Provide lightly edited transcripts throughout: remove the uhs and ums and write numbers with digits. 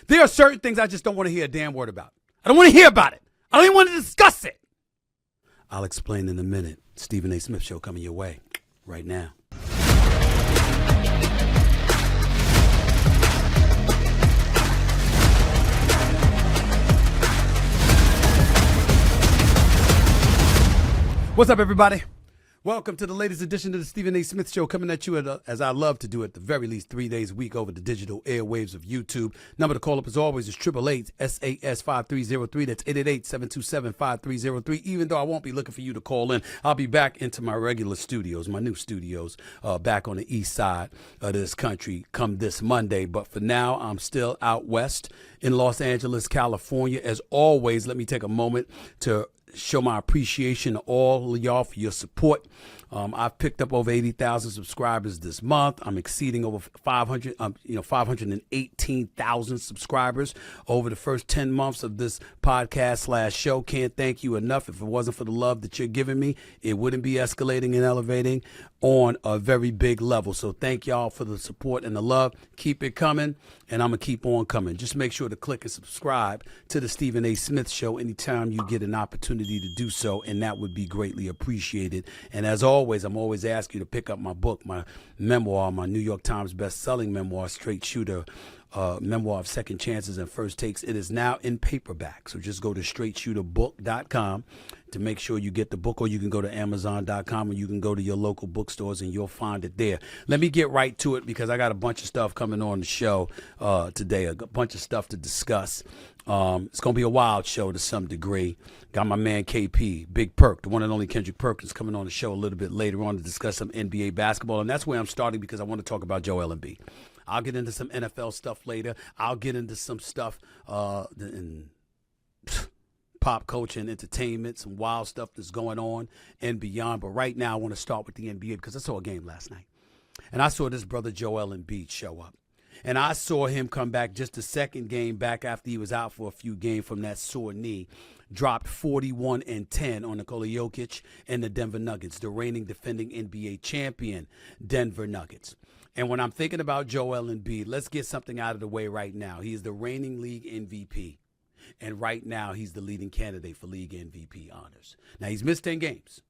There are certain things I just don't want to hear a damn word about. I don't want to hear about it. I don't even want to discuss it. I'll explain in a minute. Stephen A. Smith Show coming your way right now. What's up, everybody? Welcome to the latest edition of the Stephen A. Smith Show, coming at you as I love to do at the very least 3 days a week over the digital airwaves of YouTube. Number to call up as always is 888-SAS-5303. That's 888-727-5303. Even though I won't be looking for you to call in, I'll be back into my regular studios, my new studios, back on the east side of this country come this Monday. But for now, I'm still out west in Los Angeles, California. As always, let me take a moment to show my appreciation to all of y'all for your support. I've picked up over 80,000 subscribers this month. I'm exceeding over 518,000 subscribers over the first 10 months of this podcast / show. Can't thank you enough. If it wasn't for the love that you're giving me, it wouldn't be escalating and elevating on a very big level. So thank y'all for the support and the love. Keep it coming, and I'm going to keep on coming. Just make sure to click and subscribe to the Stephen A. Smith Show anytime you get an opportunity to do so, and that would be greatly appreciated. And as always, I'm always asking you to pick up my book, my memoir, my New York Times best-selling memoir, Straight Shooter, memoir of second chances and first takes. It is now in paperback, so just go to straightshooterbook.com to make sure you get the book, or you can go to amazon.com, or you can go to your local bookstores and you'll find it there. Let me get right to it because I got a bunch of stuff coming on the show today, a bunch of stuff to discuss. It's going to be a wild show to some degree. Got my man KP, Big Perk, the one and only Kendrick Perkins, coming on the show a little bit later on to discuss some NBA basketball, and that's where I'm starting because I want to talk about Joel Embiid. I'll get into some NFL stuff later. I'll get into some stuff in pop culture and entertainment, some wild stuff that's going on and beyond. But right now I want to start with the NBA because I saw a game last night. And I saw this brother Joel Embiid show up. And I saw him come back just the second game back after he was out for a few games from that sore knee. Dropped 41 and 10 on Nikola Jokić and the Denver Nuggets, the reigning defending NBA champion Denver Nuggets. And when I'm thinking about Joel Embiid, let's get something out of the way right now. He is the reigning league MVP. And right now, he's the leading candidate for league MVP honors. Now, he's missed 10 games.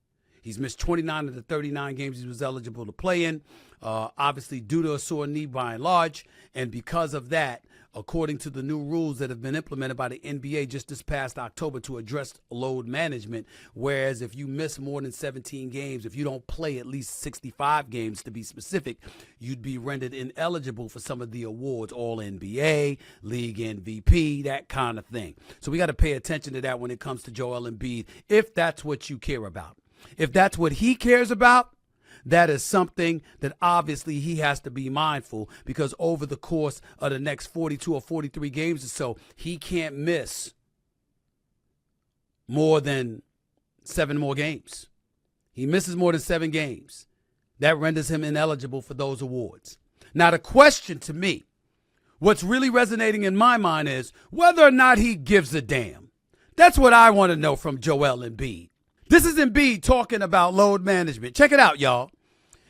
He's missed 29 of the 39 games he was eligible to play in, obviously due to a sore knee by and large. And because of that, according to the new rules that have been implemented by the NBA just this past October to address load management, whereas if you miss more than 17 games, if you don't play at least 65 games to be specific, you'd be rendered ineligible for some of the awards, All-NBA, League MVP, that kind of thing. So we got to pay attention to that when it comes to Joel Embiid, if that's what you care about. If that's what he cares about, that is something that obviously he has to be mindful, because over the course of the next 42 or 43 games or so, he can't miss more than 7 more games. He misses more than 7 games. That renders him ineligible for those awards. Now, the question to me, what's really resonating in my mind is whether or not he gives a damn. That's what I want to know from Joel Embiid. This is Embiid talking about load management. Check it out, y'all.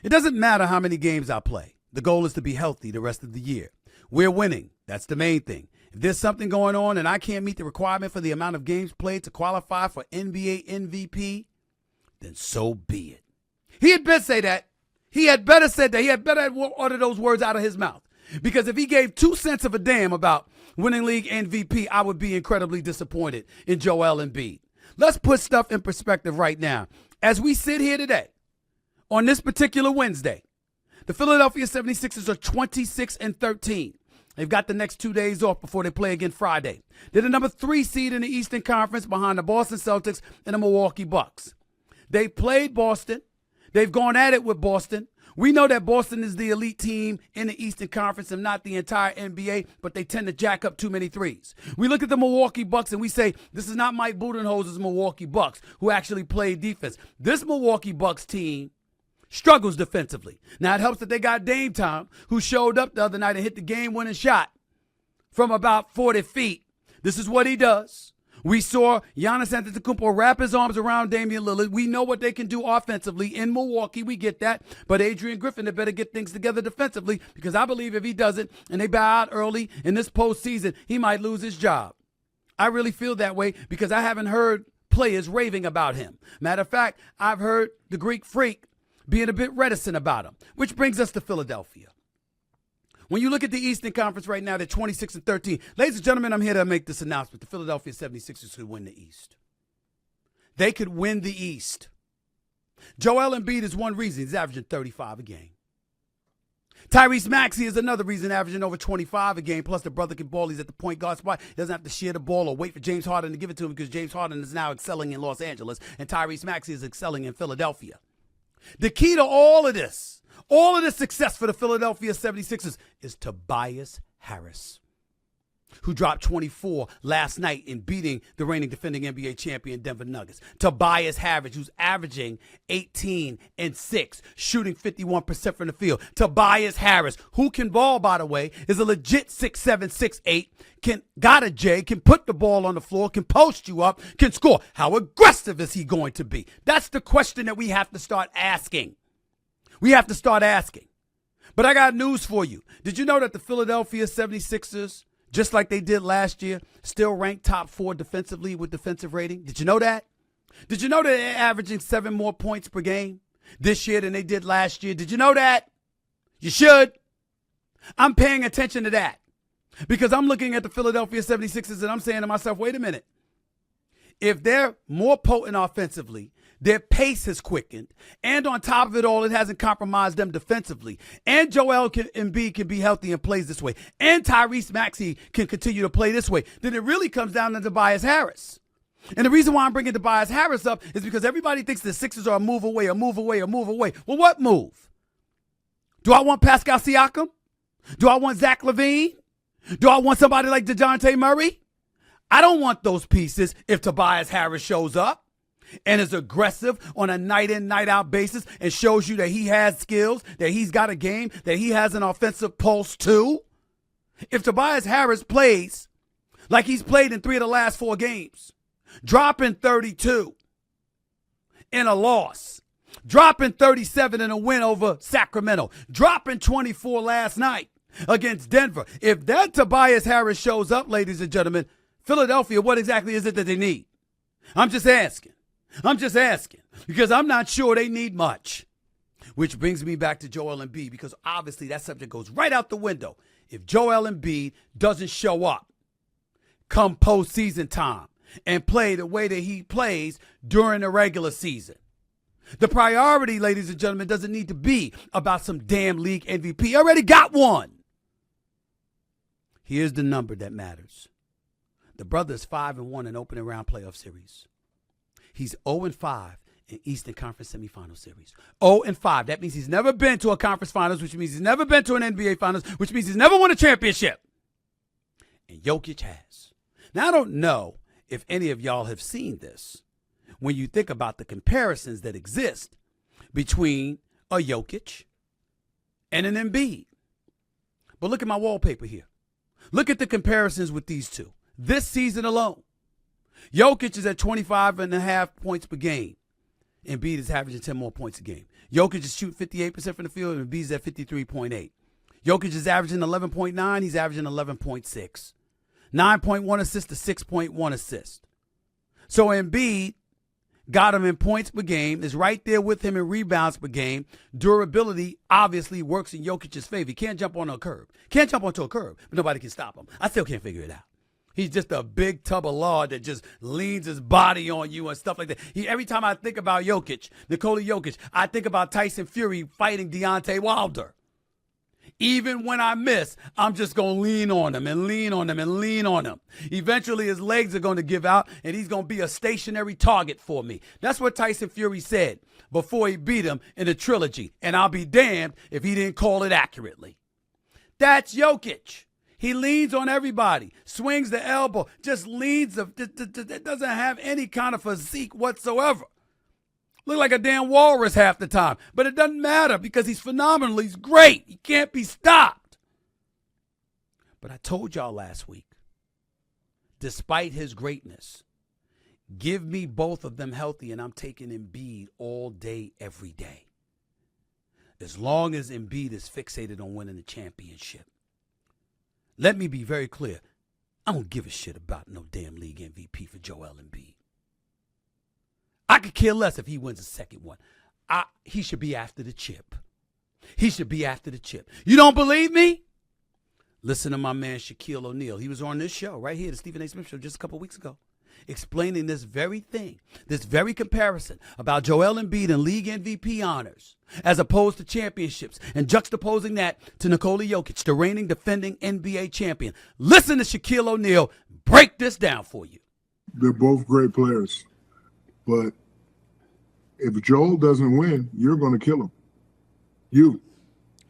It doesn't matter how many games I play. The goal is to be healthy the rest of the year. We're winning. That's the main thing. If there's something going on and I can't meet the requirement for the amount of games played to qualify for NBA MVP, then so be it. He had better say that. He had better said that. He had better utter those words out of his mouth. Because if he gave 2 cents of a damn about winning league MVP, I would be incredibly disappointed in Joel Embiid. Let's put stuff in perspective right now. As we sit here today, on this particular Wednesday, the Philadelphia 76ers are 26 and 13. They've got the next 2 days off before they play again Friday. They're the number 3 seed in the Eastern Conference behind the Boston Celtics and the Milwaukee Bucks. They played Boston. They've gone at it with Boston. We know that Boston is the elite team in the Eastern Conference and not the entire NBA, but they tend to jack up too many threes. We look at the Milwaukee Bucks and we say, this is not Mike Budenholzer's Milwaukee Bucks, who actually play defense. This Milwaukee Bucks team struggles defensively. Now, it helps that they got Dame Time, who showed up the other night and hit the game-winning shot from about 40 feet. This is what he does. We saw Giannis Antetokounmpo wrap his arms around Damian Lillard. We know what they can do offensively in Milwaukee. We get that. But Adrian Griffin had better get things together defensively, because I believe if he doesn't and they bow out early in this postseason, he might lose his job. I really feel that way because I haven't heard players raving about him. Matter of fact, I've heard the Greek Freak being a bit reticent about him, which brings us to Philadelphia. When you look at the Eastern Conference right now, they're 26-13. Ladies and gentlemen, I'm here to make this announcement. The Philadelphia 76ers could win the East. They could win the East. Joel Embiid is one reason. He's averaging 35 a game. Tyrese Maxey is another reason, averaging over 25 a game. Plus, the brother can ball. He's at the point guard spot. He doesn't have to share the ball or wait for James Harden to give it to him, because James Harden is now excelling in Los Angeles and Tyrese Maxey is excelling in Philadelphia. The key to all of this success for the Philadelphia 76ers is Tobias Harris, who dropped 24 last night in beating the reigning defending NBA champion Denver Nuggets. Tobias Harris, who's averaging 18 and 6, shooting 51% from the field. Tobias Harris, who can ball, by the way, is a legit 6'7", 6'8", got a J, can put the ball on the floor, can post you up, can score. How aggressive is he going to be? That's the question that we have to start asking. But I got news for you. Did you know that the Philadelphia 76ers, just like they did last year, still ranked top 4 defensively with defensive rating? Did you know that? Did you know that they're averaging 7 more points per game this year than they did last year? Did you know that? You should. I'm paying attention to that because I'm looking at the Philadelphia 76ers and I'm saying to myself, wait a minute. If they're more potent offensively, their pace has quickened, and on top of it all, it hasn't compromised them defensively, and Joel Embiid can be healthy and plays this way, and Tyrese Maxey can continue to play this way, then it really comes down to Tobias Harris. And the reason why I'm bringing Tobias Harris up is because everybody thinks the Sixers are a move away. Well, what move? Do I want Pascal Siakam? Do I want Zach LaVine? Do I want somebody like DeJounte Murray? I don't want those pieces if Tobias Harris shows up and is aggressive on a night-in, night-out basis and shows you that he has skills, that he's got a game, that he has an offensive pulse too. If Tobias Harris plays like he's played in 3 of the last 4 games, dropping 32 in a loss, dropping 37 in a win over Sacramento, dropping 24 last night against Denver. If that Tobias Harris shows up, ladies and gentlemen, Philadelphia, what exactly is it that they need? I'm just asking because I'm not sure they need much. Which brings me back to Joel Embiid, because obviously that subject goes right out the window. If Joel Embiid doesn't show up come postseason time and play the way that he plays during the regular season, the priority, ladies and gentlemen, doesn't need to be about some damn league MVP. He already got one. Here's the number that matters. The brother is 5-1 in opening round playoff series. He's 0-5 in Eastern Conference semifinal series. 0-5. That means he's never been to a conference finals, which means he's never been to an NBA finals, which means he's never won a championship. And Jokic has. Now, I don't know if any of y'all have seen this when you think about the comparisons that exist between a Jokic and an Embiid. But look at my wallpaper here. Look at the comparisons with these two. This season alone, Jokic is at 25.5 points per game. Embiid is averaging 10 more points a game. Jokic is shooting 58% from the field, and Embiid is at 53.8. Jokic is averaging 11.9. He's averaging 11.6. 9.1 assists to 6.1 assists. So Embiid got him in points per game, is right there with him in rebounds per game. Durability obviously works in Jokic's favor. He can't jump on a curb. Can't jump onto a curb, but nobody can stop him. I still can't figure it out. He's just a big tub of lard that just leans his body on you and stuff like that. Every time I think about Jokic, Nikola Jokic, I think about Tyson Fury fighting Deontay Wilder. Even when I miss, I'm just going to lean on him and lean on him and lean on him. Eventually, his legs are going to give out, and he's going to be a stationary target for me. That's what Tyson Fury said before he beat him in the trilogy, and I'll be damned if he didn't call it accurately. That's Jokic. He leans on everybody, swings the elbow, just leans, doesn't have any kind of physique whatsoever. Look like a damn walrus half the time. But it doesn't matter because he's phenomenal. He's great. He can't be stopped. But I told y'all last week, despite his greatness, Give me both of them healthy, and I'm taking Embiid all day, every day. As long as Embiid is fixated on winning the championship. Let me be very clear. I don't give a shit about no damn league MVP for Joel Embiid. I could care less if he wins the second one. He should be after the chip. He should be after the chip. You don't believe me? Listen to my man Shaquille O'Neal. He was on this show right here, the Stephen A. Smith Show, just a couple weeks ago, explaining this very thing, this very comparison about Joel Embiid and league MVP honors as opposed to championships, and juxtaposing that to Nikola Jokic, the reigning defending NBA champion. Listen to Shaquille O'Neal break this down for you. They're both great players, but if Joel doesn't win, you're going to kill him.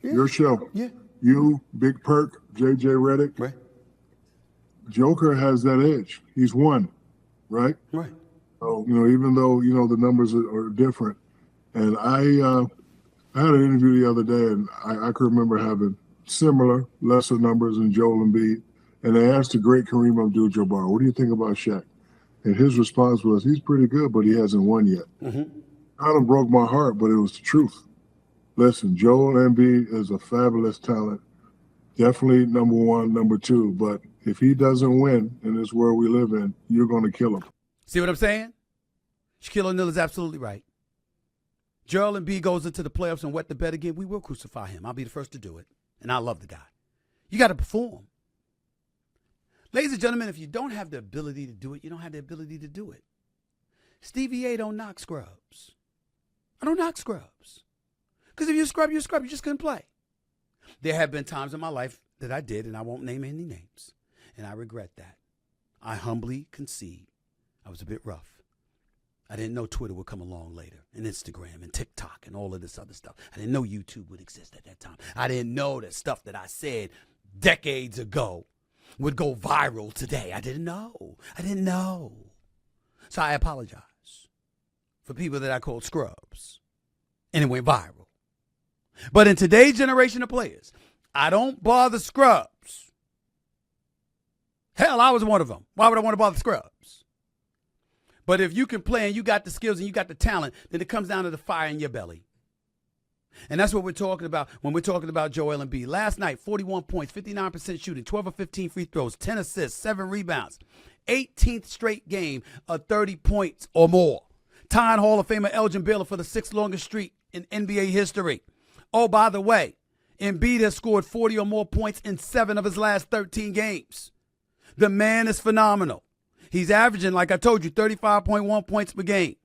Your show. Yeah. You, Big Perk, JJ Redick. Right. Joker has that edge. He's won, right? Right. So, even though, the numbers are different. And I had an interview the other day, and I could remember having similar, lesser numbers than Joel Embiid. And they asked the great Kareem Abdul-Jabbar, what do you think about Shaq? And his response was, he's pretty good, but he hasn't won yet. Kind of broke my heart, but it was the truth. Listen, Joel Embiid is a fabulous talent. Definitely number one, number two. But if he doesn't win in this world we live in, you're going to kill him. See what I'm saying? Shaquille O'Neal is absolutely right. Joel Embiid goes into the playoffs and wet the bed again. We will crucify him. I'll be the first to do it. And I love the guy. You got to perform. Ladies and gentlemen, if you don't have the ability to do it, you don't have the ability to do it. Stevie A don't knock scrubs. I don't knock scrubs. Because if you scrub, you scrub. You just couldn't play. There have been times in my life that I did, and I won't name any names, and I regret that. I humbly concede I was a bit rough. I didn't know Twitter would come along later, and Instagram, and TikTok, and all of this other stuff. I didn't know YouTube would exist at that time. I didn't know that stuff that I said decades ago would go viral today. I didn't know. So I apologize for people that I called scrubs, and it went viral. But in today's generation of players, I don't bother scrubs. Hell, I was one of them. Why would I want to bother scrubs? But if you can play and you got the skills and you got the talent, then it comes down to the fire in your belly. And that's what we're talking about when we're talking about Joel Embiid. Last night, 41 points, 59% shooting, 12 of 15 free throws, 10 assists, 7 rebounds. 18th straight game of 30 points or more. Tying Hall of Famer Elgin Baylor for the 6th longest streak in NBA history. Oh, by the way, Embiid has scored 40 or more points in 7 of his last 13 games. The man is phenomenal. He's averaging, like I told you, 35.1 points per game.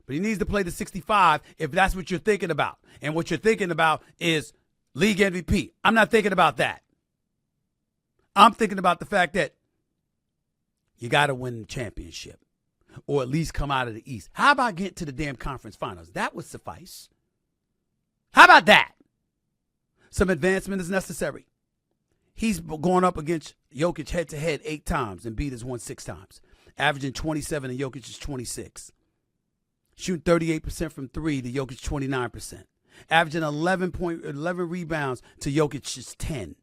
But he needs to play to 65 if that's what you're thinking about. And what you're thinking about is league MVP. I'm not thinking about that. I'm thinking about the fact that you got to win the championship or at least come out of the East. How about getting to the damn conference finals? That would suffice. How about that? Some advancement is necessary. He's gone up against Jokic head-to-head 8 times, and Embiid has won 6 times, averaging 27, and Jokic is 26. Shooting 38% from 3 to Jokic 29%. Averaging 11 rebounds to Jokic's 10.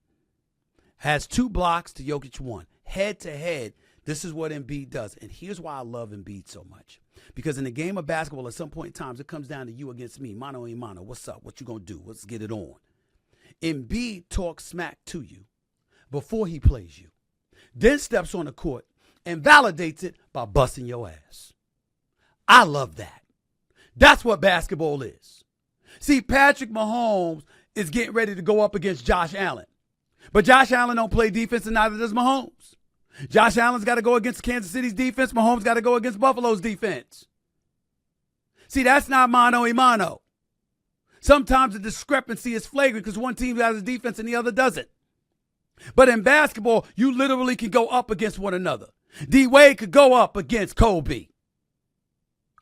Has 2 blocks to Jokic 1. Head-to-head, this is what Embiid does. And here's why I love Embiid so much. Because in the game of basketball, at some point in time, it comes down to you against me. Mano a mano. What's up? What you going to do? Let's get it on. Embiid talks smack to you before he plays you. Then steps on the court and validates it by busting your ass. I love that. That's what basketball is. See, Patrick Mahomes is getting ready to go up against Josh Allen. But Josh Allen don't play defense, and neither does Mahomes. Josh Allen's got to go against Kansas City's defense. Mahomes got to go against Buffalo's defense. See, that's not mano a mano. Sometimes the discrepancy is flagrant because one team has a defense and the other doesn't. But in basketball, you literally can go up against one another. D-Wade could go up against Kobe.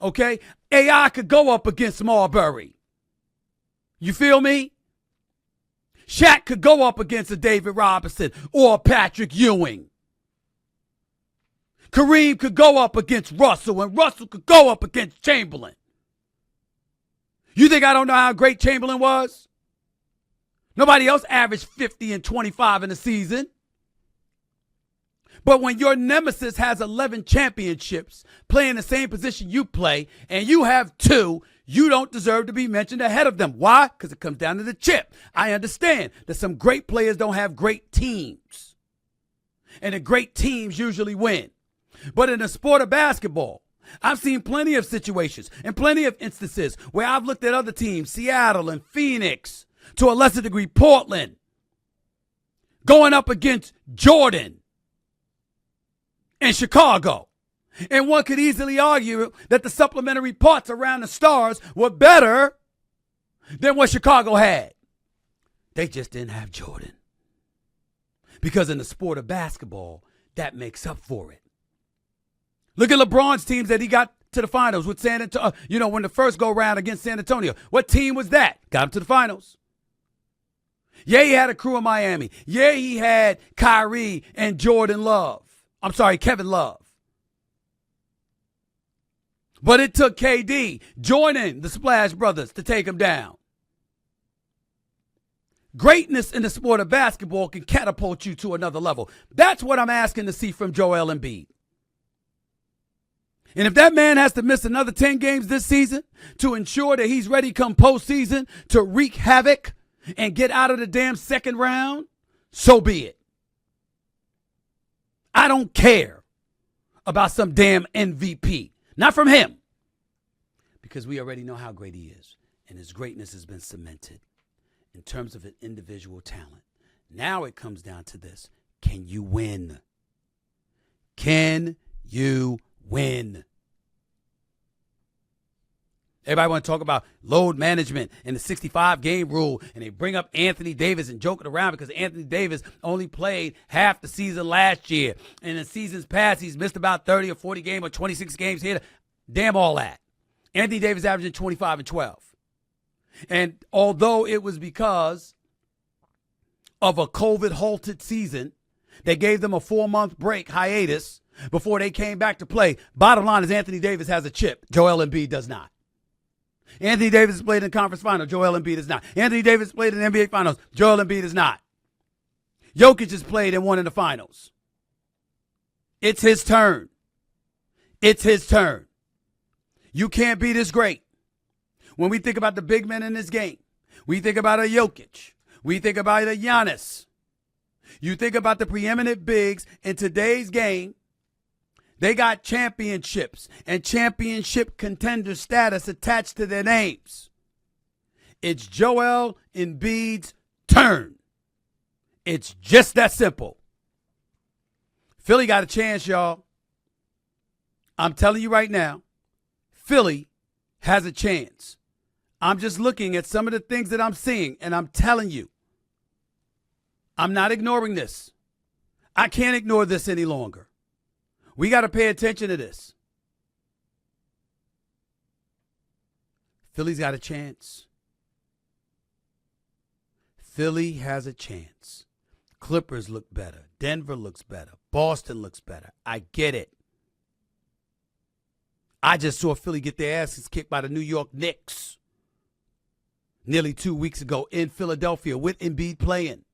Okay? AI could go up against Marbury. You feel me? Shaq could go up against a David Robinson or a Patrick Ewing. Kareem could go up against Russell, and Russell could go up against Chamberlain. You think I don't know how great Chamberlain was? Nobody else averaged 50 and 25 in a season. But when your nemesis has 11 championships playing the same position you play and you have 2, you don't deserve to be mentioned ahead of them. Why? Because it comes down to the chip. I understand that some great players don't have great teams. And the great teams usually win. But in the sport of basketball, I've seen plenty of situations and plenty of instances where I've looked at other teams, Seattle and Phoenix, to a lesser degree, Portland, going up against Jordan in Chicago. And one could easily argue that the supplementary parts around the stars were better than what Chicago had. They just didn't have Jordan. Because in the sport of basketball, that makes up for it. Look at LeBron's teams that he got to the finals with San Antonio. When the first go round against San Antonio. What team was that? Got him to the finals. Yeah, he had a crew in Miami. Yeah, he had Kyrie and Kevin Love. But it took KD joining the Splash Brothers to take him down. Greatness in the sport of basketball can catapult you to another level. That's what I'm asking to see from Joel Embiid. And if that man has to miss another 10 games this season to ensure that he's ready come postseason to wreak havoc and get out of the damn second round, so be it. I don't care about some damn MVP. Not from him. Because we already know how great he is. And his greatness has been cemented in terms of an individual talent. Now it comes down to this. Can you win? Can you win? Everybody want to talk about load management and the 65-game rule, and they bring up Anthony Davis and joking around because Anthony Davis only played half the season last year. And in seasons past, he's missed about 30 or 40 games or 26 games here. Damn all that. Anthony Davis averaging 25 and 12. And although it was because of a COVID-halted season that gave them a 4-month break hiatus before they came back to play, bottom line is Anthony Davis has a chip. Joel Embiid does not. Anthony Davis has played in the conference final. Joel Embiid is not. Anthony Davis played in the NBA finals. Joel Embiid is not. Jokic has played and won in the finals. It's his turn. It's his turn. You can't be this great. When we think about the big men in this game, we think about a Jokic. We think about a Giannis. You think about the preeminent bigs in today's game. They got championships and championship contender status attached to their names. It's Joel Embiid's turn. It's just that simple. Philly got a chance, y'all. I'm telling you right now, Philly has a chance. I'm just looking at some of the things that I'm seeing, and I'm telling you, I'm not ignoring this. I can't ignore this any longer. We got to pay attention to this. Philly's got a chance. Philly has a chance. Clippers look better. Denver looks better. Boston looks better. I get it. I just saw Philly get their asses kicked by the New York Knicks nearly 2 weeks ago in Philadelphia with Embiid playing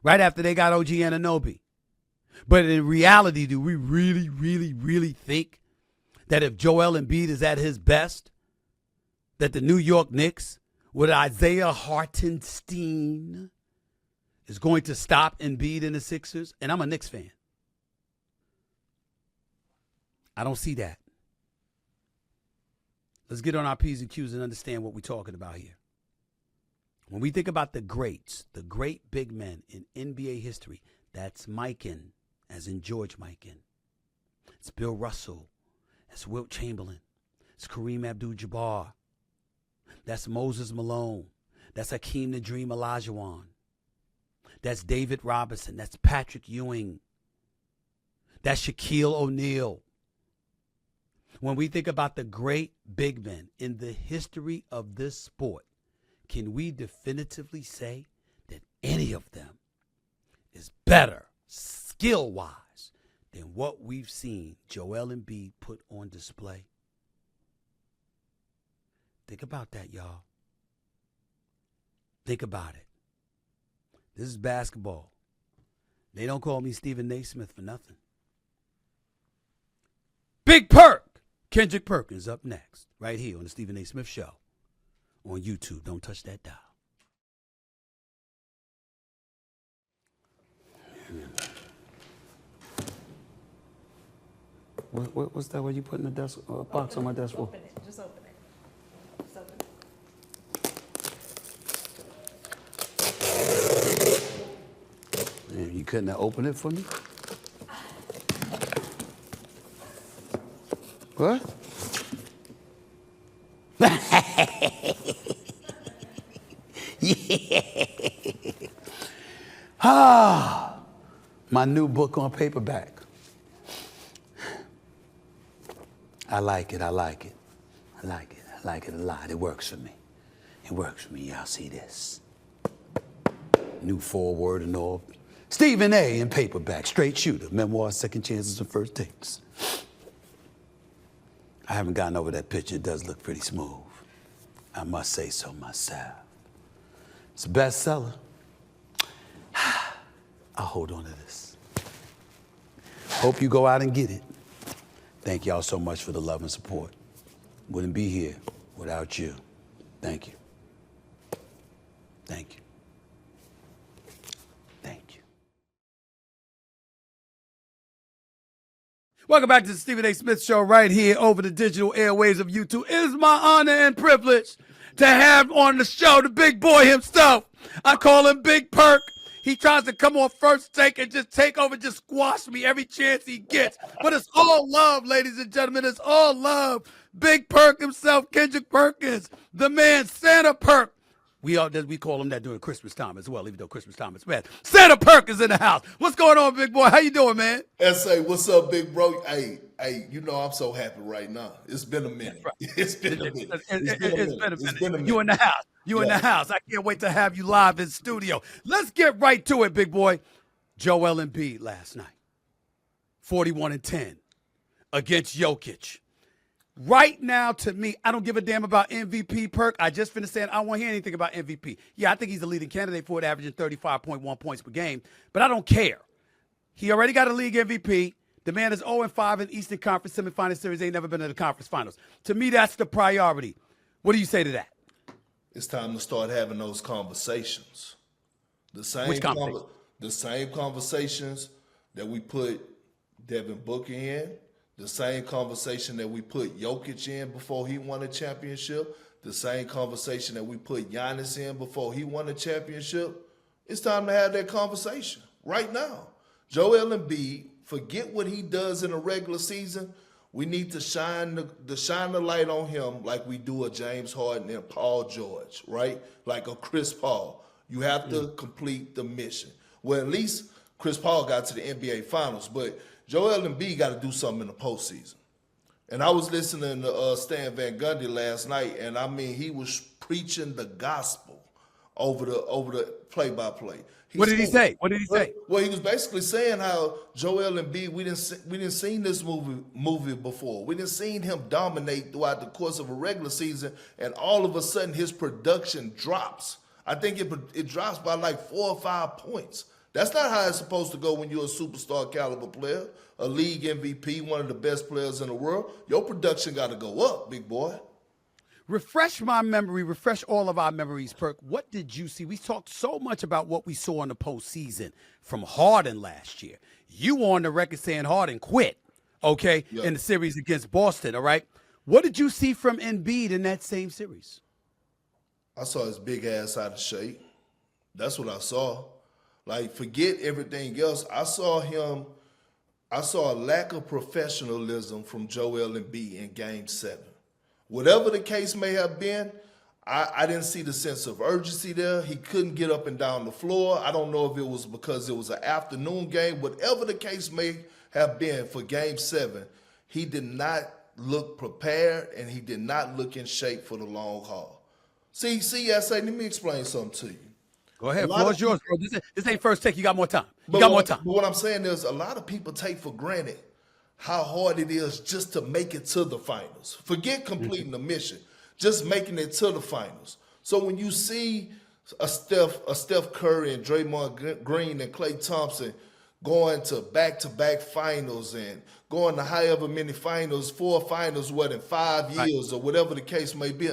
right after they got OG Anunoby. But in reality, do we really, really, really think that if Joel Embiid is at his best, that the New York Knicks with Isaiah Hartenstein is going to stop Embiid in the Sixers? And I'm a Knicks fan. I don't see that. Let's get on our P's and Q's and understand what we're talking about here. When we think about the greats, the great big men in NBA history, that's Mikan, as in George Mikan. It's Bill Russell. That's Wilt Chamberlain. It's Kareem Abdul-Jabbar. That's Moses Malone. That's Hakeem the Dream Olajuwon. That's David Robinson. That's Patrick Ewing. That's Shaquille O'Neal. When we think about the great big men in the history of this sport, can we definitively say that any of them is better skill-wise than what we've seen Joel Embiid put on display? Think about that, y'all. Think about it. This is basketball. They don't call me Stephen Naismith for nothing. Big Perk, Kendrick Perkins up next, right here on the Stephen A. Smith Show on YouTube. Don't touch that dial. What's that? What you put in the desk box on my desk for? Open it. Just open it. Just open it. Man, you couldn't open it for me? What? Yeah. Ah, my new book on paperback. I like it. I like it. I like it. I like it a lot. It works for me. It works for me. Y'all see this? New foreword and all. Stephen A. in paperback, straight shooter, memoir, second chances and first takes. I haven't gotten over that picture. It does look pretty smooth. I must say so myself. It's a bestseller. I'll hold on to this. Hope you go out and get it. Thank y'all so much for the love and support. Wouldn't be here without you. Thank you. Thank you. Thank you. Welcome back to the Stephen A. Smith Show right here over the digital airwaves of YouTube. It is my honor and privilege to have on the show the big boy himself. I call him Big Perk. He tries to come on first take and just take over, just squash me every chance he gets. But it's all love, ladies and gentlemen. It's all love. Big Perk himself, Kendrick Perkins, the man Santa Perk. We call him that during Christmas time as well, even though Christmas time is bad. Santa Perk is in the house. What's going on, big boy? How you doing, man? S.A., what's up, big bro? Hey, you know I'm so happy right now. It's been a minute. It's been a minute. It's been a minute. You in the house. In the house. I can't wait to have you live in studio. Let's get right to it, big boy. Joel Embiid last night. 41-10 against Jokic. Right now, to me, I don't give a damn about MVP, Perk. I just finished saying I don't want to hear anything about MVP. Yeah, I think he's the leading candidate for it, averaging 35.1 points per game, but I don't care. He already got a league MVP. The man is 0-5 in Eastern Conference semifinal series. Ain't never been in the conference finals. To me, that's the priority. What do you say to that? It's time to start having those conversations. Which conversation? The same conversations that we put Devin Booker in, the same conversation that we put Jokic in before he won a championship, the same conversation that we put Giannis in before he won a championship. It's time to have that conversation right now. Joel Embiid, forget what he does in a regular season. We need to shine the light on him like we do a James Harden and Paul George, right? Like a Chris Paul. You have to complete the mission. Well, at least Chris Paul got to the NBA Finals, but Joel Embiid got to do something in the postseason. And I was listening to Stan Van Gundy last night, and I mean, he was preaching the gospel over the play-by-play. What did he say? What did he say? Well, he was basically saying how Joel Embiid, we didn't seen this movie before. We didn't seen him dominate throughout the course of a regular season, and all of a sudden his production drops. I think it drops by like 4 or 5 points. That's not how it's supposed to go when you're a superstar caliber player, a league MVP, one of the best players in the world. Your production got to go up, big boy. Refresh my memory, refresh all of our memories, Perk. What did you see? We talked so much about what we saw in the postseason from Harden last year. You were on the record saying Harden quit, okay, in the series against Boston, all right? What did you see from Embiid in that same series? I saw his big ass out of shape. That's what I saw. Like, forget everything else. I saw a lack of professionalism from Joel Embiid in Game 7. Whatever the case may have been, I didn't see the sense of urgency there. He couldn't get up and down the floor. I don't know if it was because it was an afternoon game. Whatever the case may have been for Game 7, he did not look prepared and he did not look in shape for the long haul. See, S.A., let me explain something to you. Go ahead. Floor is yours, bro. This ain't first take. You got more time. But what I'm saying is a lot of people take for granted how hard it is just to make it to the finals. Forget completing the mission, just making it to the finals. So when you see a Steph Curry and Draymond Green and Klay Thompson going to back-to-back finals and going to however many finals, 4 finals, in 5 years or whatever the case may be.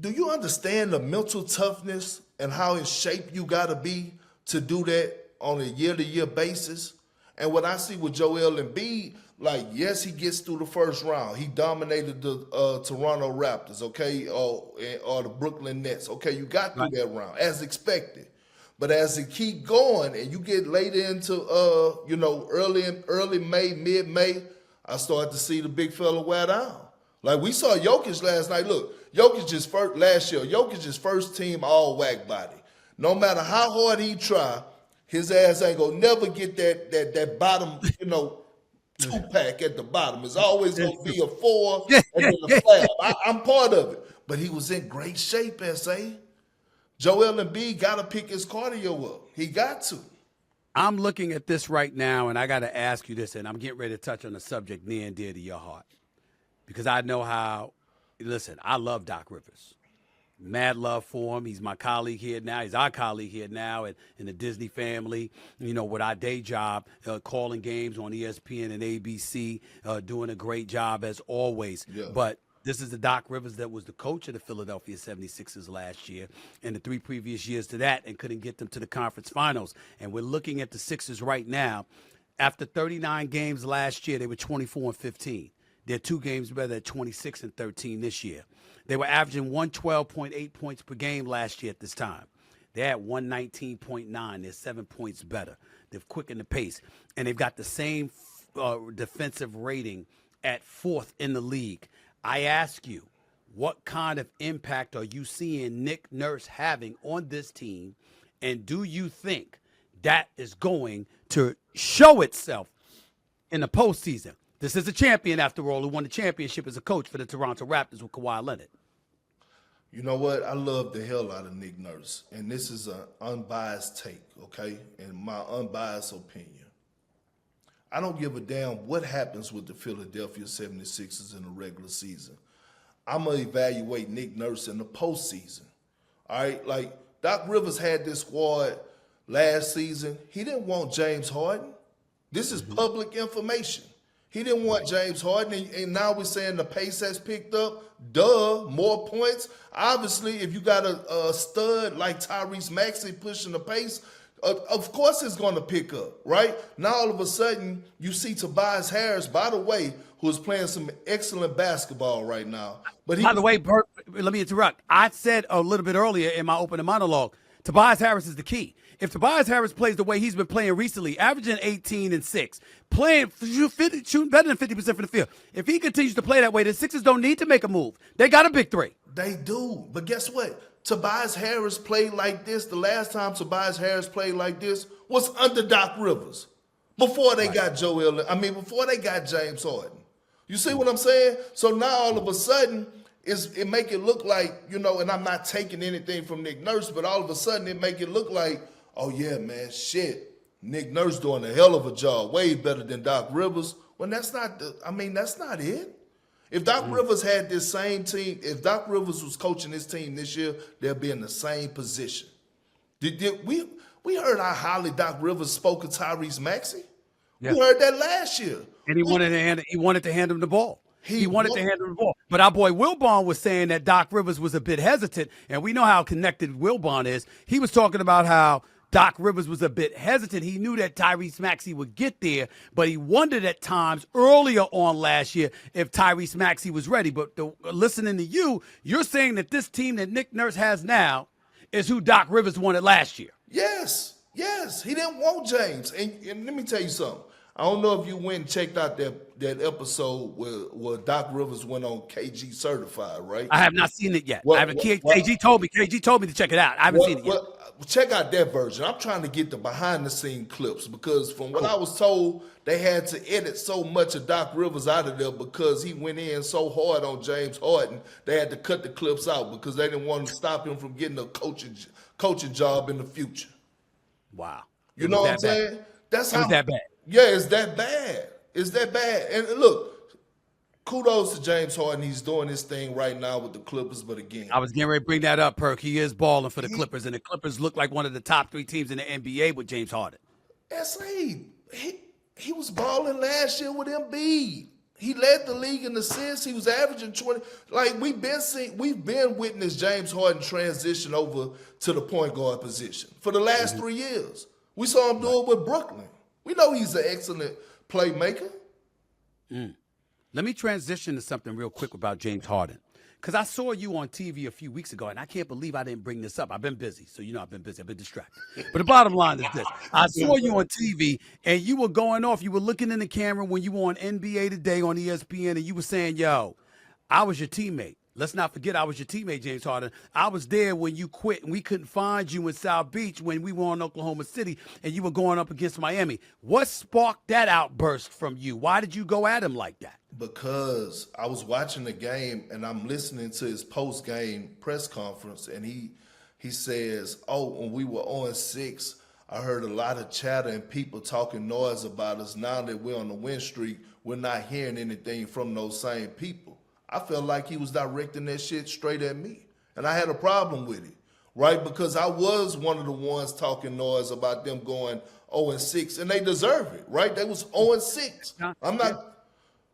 Do you understand the mental toughness and how in shape you got to be to do that on a year-to-year basis? And what I see with Joel Embiid, like, yes, he gets through the first round. He dominated the Toronto Raptors, okay, or the Brooklyn Nets. Okay, you got through that round, as expected. But as it keep going and you get later into, early May, mid-May, I start to see the big fella wear down. Like we saw Jokic last night. Look, Jokic's first team all whack body. No matter how hard he try, his ass ain't gonna never get that bottom, 2-pack at the bottom. It's always gonna be a 4 and then a flab. I'm part of it. But he was in great shape, S.A. Joel Embiid got to pick his cardio up. He got to. I'm looking at this right now, and I got to ask you this, and I'm getting ready to touch on a subject near and dear to your heart. Because I know how, listen, I love Doc Rivers. Mad love for him. He's my colleague here now. He's our colleague here now in the Disney family, with our day job, calling games on ESPN and ABC, doing a great job as always. Yeah. But this is the Doc Rivers that was the coach of the Philadelphia 76ers last year and the 3 previous years to that and couldn't get them to the conference finals. And we're looking at the Sixers right now. After 39 games last year, they were 24-15. They're 2 games better at 26-13 this year. They were averaging 112.8 points per game last year at this time. They're at 119.9. They're 7 points better. They've quickened the pace. And they've got the same defensive rating at 4th in the league. I ask you, what kind of impact are you seeing Nick Nurse having on this team? And do you think that is going to show itself in the postseason? This is a champion, after all, who won the championship as a coach for the Toronto Raptors with Kawhi Leonard. You know what? I love the hell out of Nick Nurse. And this is an unbiased take, okay? And my unbiased opinion. I don't give a damn what happens with the Philadelphia 76ers in the regular season. I'm going to evaluate Nick Nurse in the postseason. All right? Like, Doc Rivers had this squad last season. He didn't want James Harden. This is public information. He didn't want James Harden, and now we're saying the pace has picked up. Duh, more points. Obviously, if you got a stud like Tyrese Maxey pushing the pace, of course it's going to pick up, right? Now all of a sudden, you see Tobias Harris, by the way, who is playing some excellent basketball right now. But by the way, Bert, let me interrupt. I said a little bit earlier in my opening monologue, Tobias Harris is the key. If Tobias Harris plays the way he's been playing recently, averaging 18 and 6, shooting better than 50% from the field, if he continues to play that way, the Sixers don't need to make a move. They got a big 3. They do. But guess what? Tobias Harris played like this. The last time Tobias Harris played like this was under Doc Rivers. Before they got before they got James Harden. You see what I'm saying? So now all of a sudden, it make it look like, and I'm not taking anything from Nick Nurse, but all of a sudden it make it look like, oh yeah, man, shit. Nick Nurse doing a hell of a job, way better than Doc Rivers. Well, that's not it. If Doc Rivers had this same team, if Doc Rivers was coaching this team this year, they'll be in the same position. We heard how highly Doc Rivers spoke of Tyrese Maxey. Yeah. We heard that last year. And he wanted to hand him the ball. He wanted to hand him the ball. But our boy Wilbon was saying that Doc Rivers was a bit hesitant, and we know how connected Wilbon is. He was talking about how Doc Rivers was a bit hesitant. He knew that Tyrese Maxey would get there, but he wondered at times earlier on last year if Tyrese Maxey was ready. But listening to you, you're saying that this team that Nick Nurse has now is who Doc Rivers wanted last year. Yes. He didn't want James. And let me tell you something. I don't know if you went and checked out that episode where Doc Rivers went on KG Certified, right? I have not seen it yet. KG told me to check it out. I haven't seen it yet. Check out that version. I'm trying to get the behind-the-scene clips because from what I was told, they had to edit so much of Doc Rivers out of there because he went in so hard on James Harden, they had to cut the clips out because they didn't want to stop him from getting a coaching job in the future. Wow. You know what I'm saying? That's how. It was that bad. Yeah, it's that bad. It's that bad. And look, kudos to James Harden. He's doing his thing right now with the Clippers, but again, I was getting ready to bring that up, Perk. He is balling for the Clippers, and the Clippers look like one of the top 3 teams in the NBA with James Harden. SA, he was balling last year with Embiid. He led the league in assists. He was averaging 20. Like we've been witnessing James Harden transition over to the point guard position for the last 3 years. We saw him do it with Brooklyn. We know he's an excellent playmaker. Let me transition to something real quick about James Harden. Because I saw you on TV a few weeks ago, and I can't believe I didn't bring this up. I've been busy, so you know I've been busy. I've been distracted. But the bottom line is this. I saw you on TV, and you were going off. You were looking in the camera when you were on NBA Today on ESPN, and you were saying, yo, I was your teammate. Let's not forget I was your teammate, James Harden. I was there when you quit, and we couldn't find you in South Beach when we were in Oklahoma City, and you were going up against Miami. What sparked that outburst from you? Why did you go at him like that? Because I was watching the game and I'm listening to his post-game press conference, and he says, when we were 0-6, I heard a lot of chatter and people talking noise about us. Now that we're on the win streak, we're not hearing anything from those same people. I felt like he was directing that shit straight at me, and I had a problem with it, right? Because I was one of the ones talking noise about them going 0-6, and they deserve it, right? They was 0-6. I'm not...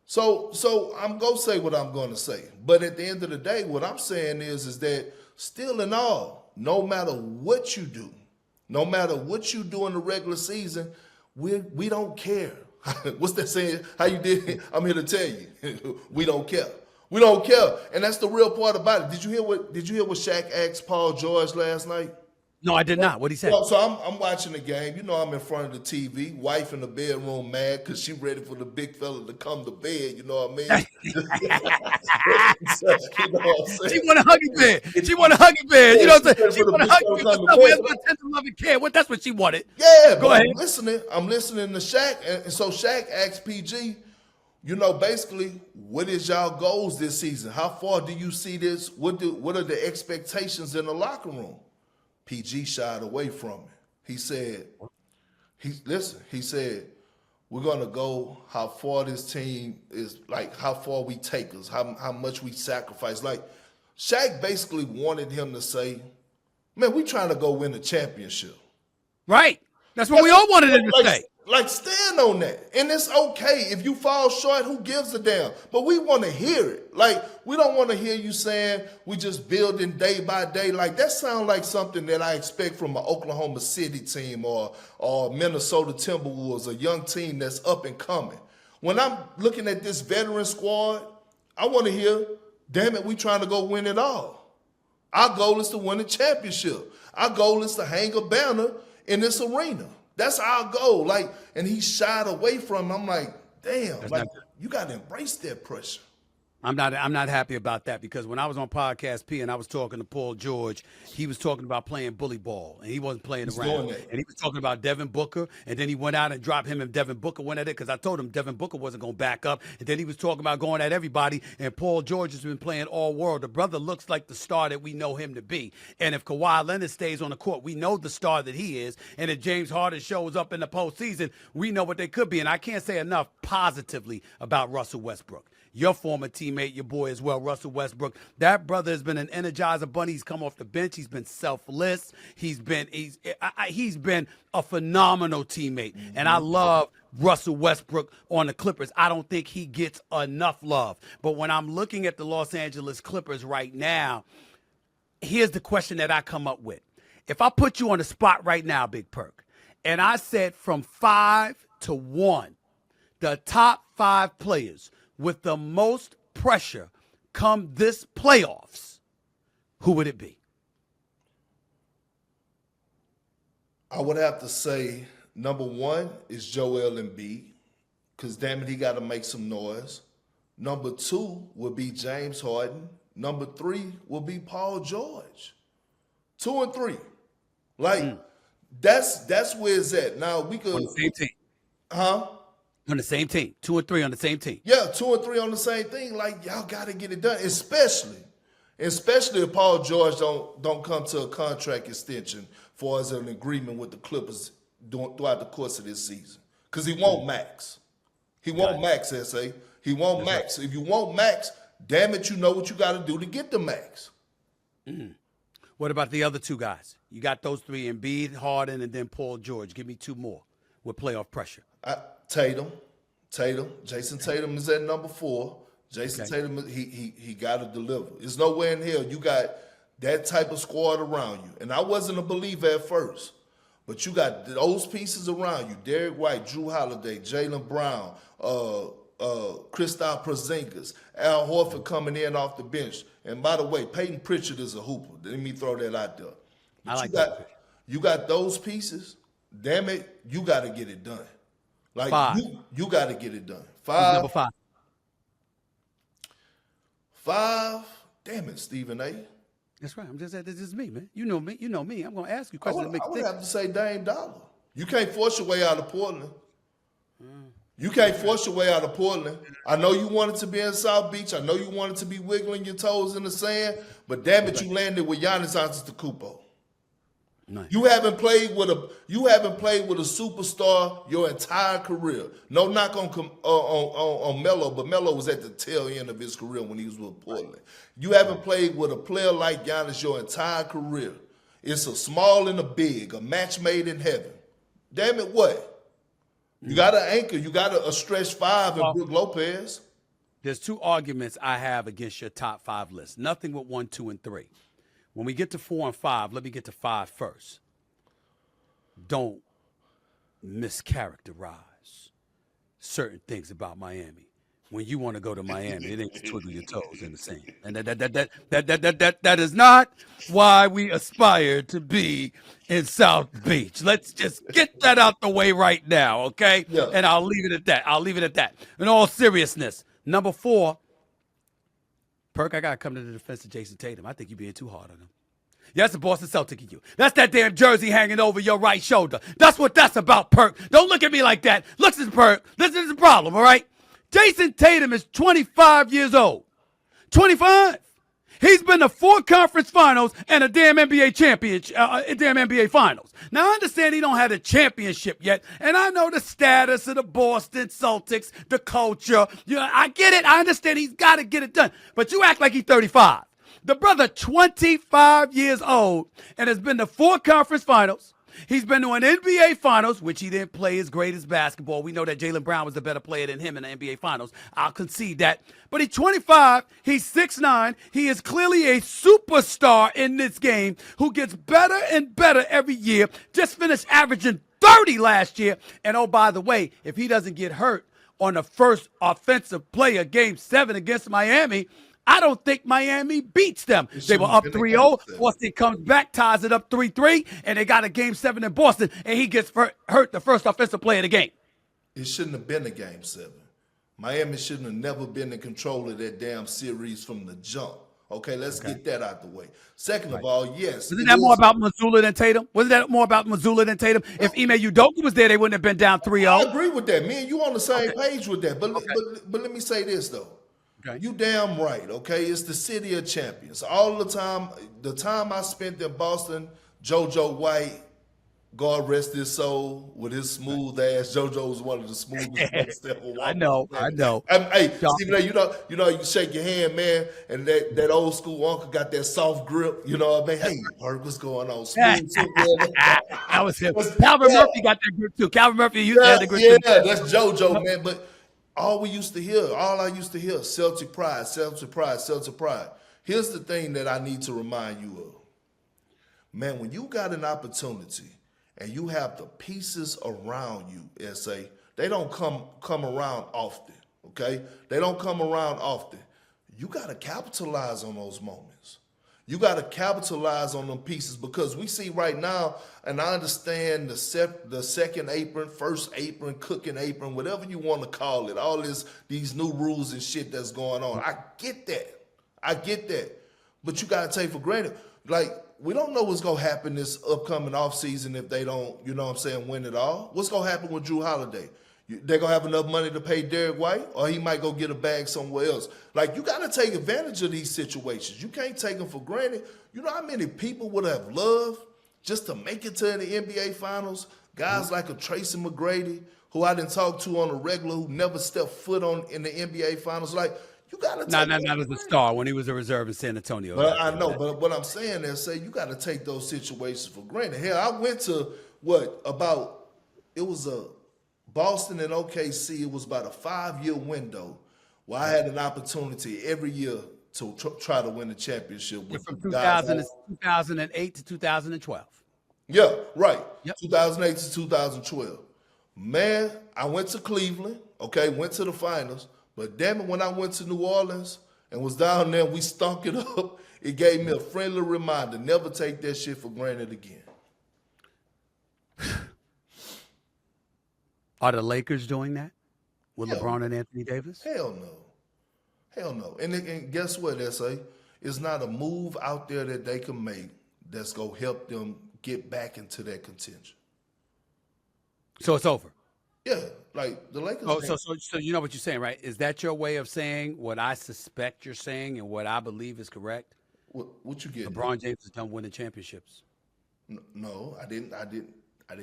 So I'm going to say what I'm going to say. But at the end of the day, what I'm saying is that still in all, no matter what you do in the regular season, we don't care. What's that saying? How you did it? I'm here to tell you. We don't care. We don't care. And that's the real part about it. Did you hear what Shaq asked Paul George last night? No, I did not. What'd he say? So I'm watching the game. You know, I'm in front of the TV. Wife in the bedroom mad because she ready for the big fella to come to bed. You know what I mean? You know what I'm saying? She want a huggy bed. She want a huggy bed. You know what I'm saying? She want a huggy bed. Where's my tender loving care? That's what she wanted. Yeah, go ahead. I'm listening to Shaq. And so Shaq asked PG, you know, basically, what is y'all goals this season? How far do you see this? What are the expectations in the locker room? PG shied away from it. He said, we're going to go how far this team is, like how far we take us, how much we sacrifice. Like Shaq basically wanted him to say, man, we trying to go win a championship. Right. That's what we all wanted him to say. Like, stand on that. And it's okay. If you fall short, who gives a damn? But we want to hear it. Like, we don't want to hear you saying we just building day by day. Like, that sounds like something that I expect from an Oklahoma City team or Minnesota Timberwolves, a young team that's up and coming. When I'm looking at this veteran squad, I want to hear, damn it, we trying to go win it all. Our goal is to win a championship. Our goal is to hang a banner in this arena. That's our goal. Like, and he shied away from it. I'm like, damn, you got to embrace that pressure. I'm not happy about that because when I was on Podcast P and I was talking to Paul George, he was talking about playing bully ball and he wasn't playing around. And he was talking about Devin Booker, and then he went out and dropped him, and Devin Booker went at it because I told him Devin Booker wasn't going to back up. And then he was talking about going at everybody, and Paul George has been playing all world. The brother looks like the star that we know him to be. And if Kawhi Leonard stays on the court, we know the star that he is. And if James Harden shows up in the postseason, we know what they could be. And I can't say enough positively about Russell Westbrook. Your former teammate, your boy as well, Russell Westbrook. That brother has been an energizer bunny. He's come off the bench. He's been selfless. He's been a phenomenal teammate. Mm-hmm. And I love Russell Westbrook on the Clippers. I don't think he gets enough love. But when I'm looking at the Los Angeles Clippers right now, here's the question that I come up with. If I put you on the spot right now, Big Perk, and I said from 5 to 1, the top 5 players with the most pressure come this playoffs, who would it be? I would have to say number 1 is Joel Embiid, because damn it, he got to make some noise. Number 2 would be James Harden. Number 3 would be Paul George. 2 and 3. Like, that's where it's at. Now, we could... On the same team. Huh? On the same team. 2 and 3 on the same team. Yeah, 2 and 3 on the same thing. Like, y'all got to get it done, especially if Paul George don't come to a contract extension for as an agreement with the Clippers throughout the course of this season. Because he won't max. He won't max, S.A. He won't max. Right. If you won't max, damn it, you know what you got to do to get the max. What about the other 2 guys? You got those 3, Embiid, Harden, and then Paul George. Give me 2 more. with playoff pressure? Tatum. Jason Tatum is at number 4. Jason Tatum, he got to deliver. There's nowhere in hell you got that type of squad around you. And I wasn't a believer at first, but you got those pieces around you: Derek White, Drew Holiday, Jaylen Brown, Kristaps Porzingis, Al Horford coming in off the bench. And by the way, Peyton Pritchard is a hooper. Let me throw that out there. But I like that. You got those pieces. Damn it, you got to get it done. Like 5. you got to get it done. Who's number 5? 5. Damn it, Stephen A. That's right. I'm just saying, this is me, man. You know me. You know me. I'm going to ask you I questions. would have to say Dame Dollar. You can't force your way out of Portland. You can't force your way out of Portland. I know you wanted to be in South Beach. I know you wanted to be wiggling your toes in the sand, but damn it, you landed with Giannis Antetokounmpo. Nice. You haven't played with a superstar your entire career. No knock on Melo, but Melo was at the tail end of his career when he was with Portland. You haven't played with a player like Giannis your entire career. It's a small and a big, a match made in heaven. Damn it, what? You got an anchor. You got a stretch 5 in Brook Lopez. There's 2 arguments I have against your top 5 list. Nothing with 1, 2, and 3. When we get to 4 and 5, let me get to 5 first. Don't mischaracterize certain things about Miami. When you want to go to Miami, it ain't to twiddle your toes in the sand. And that is not why we aspire to be in South Beach. Let's just get that out the way right now, okay? Yeah. And I'll leave it at that. In all seriousness, number 4, Perk, I got to come to the defense of Jason Tatum. I think you're being too hard on him. Yeah, that's the Boston Celtic in you. That's that damn jersey hanging over your right shoulder. That's what that's about, Perk. Don't look at me like that. Look at Perk. This is the problem, all right? Jason Tatum is 25 years old. 25. He's been to 4 conference finals and a damn NBA championship, damn NBA finals. Now, I understand he don't have a championship yet, and I know the status of the Boston Celtics, the culture. You know, I get it. I understand he's got to get it done. But you act like he's 35. The brother, 25 years old, and has been to 4 conference finals. He's been to an NBA Finals, which he didn't play his greatest basketball. We know that Jaylen Brown was a better player than him in the NBA Finals. I'll concede that. But he's 25. He's 6'9". He is clearly a superstar in this game who gets better and better every year. Just finished averaging 30 last year. And, oh, by the way, if he doesn't get hurt on the first offensive play of Game 7 against Miami, I don't think Miami beats them. They were up 3-0. Boston comes back, ties it up 3-3, and they got a Game 7 in Boston, and he gets hurt the first offensive play of the game. It shouldn't have been a Game 7. Miami shouldn't have never been in control of that damn series from the jump. Okay, let's get that out the way. Second of all, yes. Wasn't that more about Mazzulla than Tatum? Wasn't that more about Mazzulla than Tatum? If Ime Udoka was there, they wouldn't have been down 3-0. I agree with that. Me and you on the same page with that. But let me say this, though. Okay. You damn right, okay? It's the city of champions. All the time I spent in Boston, JoJo White, God rest his soul, with his smooth ass. JoJo was one of the smoothest ever. I know. Hey, Stephen A., you know, you shake your hand, man, and that old school uncle got that soft grip. You know what I mean? Hey, Bert, what's going on? Smooth too, man. That was him. Calvin Murphy got that grip too. Calvin Murphy used to have the grip too. Yeah, that's JoJo, man. But all I used to hear, Celtic pride, Celtic pride, Celtic pride. Here's the thing that I need to remind you of. Man, when you got an opportunity and you have the pieces around you, S.A., they don't come around often, okay? They don't come around often. You got to capitalize on those moments. You got to capitalize on them pieces, because we see right now, and I understand the second apron, first apron, cooking apron, whatever you want to call it, all these new rules and shit that's going on. I get that. But you got to take for granted. Like, we don't know what's going to happen this upcoming offseason if they don't, you know what I'm saying, win it all. What's going to happen with Drew Holiday? They're going to have enough money to pay Derek White, or he might go get a bag somewhere else. Like, you got to take advantage of these situations. You can't take them for granted. You know how many people would have loved just to make it to the NBA Finals? Guys like a Tracy McGrady, who I didn't talk to on a regular, who never stepped foot in the NBA Finals. Like, you got to take not as a star when he was a reserve in San Antonio. But I know, but what I'm saying is, you got to take those situations for granted. Hell, I went to it was Boston and OKC, it was about a 5-year window where I had an opportunity every year to try to win the championship with From guys. 2008 to 2012. Yeah, right. Yep. 2008 to 2012. Man, I went to Cleveland, okay, went to the finals, but damn it, when I went to New Orleans and was down there, we stunk it up. It gave me a friendly reminder, never take that shit for granted again. Are the Lakers doing that with Hell LeBron and Anthony Davis? Hell no. Hell no. And guess what, S.A.? It's not a move out there that they can make that's going to help them get back into that contention. So it's over. Yeah, like the Lakers. Oh, so you know what you're saying, right? Is that your way of saying what I suspect you're saying and what I believe is correct? What you get? LeBron James is done winning championships. No, I did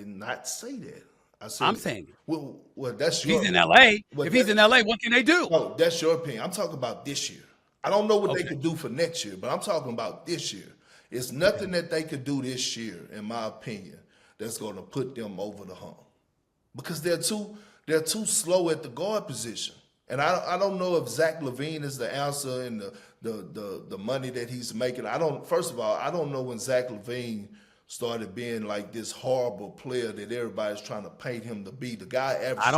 not say that. I said, I'm saying it. Well, that's If your. he's in LA, Well, if he's in LA, what can they do? No, that's your opinion. I'm talking about this year. I don't know what they could do for next year, but I'm talking about this year. It's nothing that they could do this year, in my opinion, that's going to put them over the hump, because they're too slow at the guard position. And I don't know if Zach LaVine is the answer and the money that he's making. First of all, I don't know when Zach LaVine started being like this horrible player that everybody's trying to paint him to be. The guy averaged. I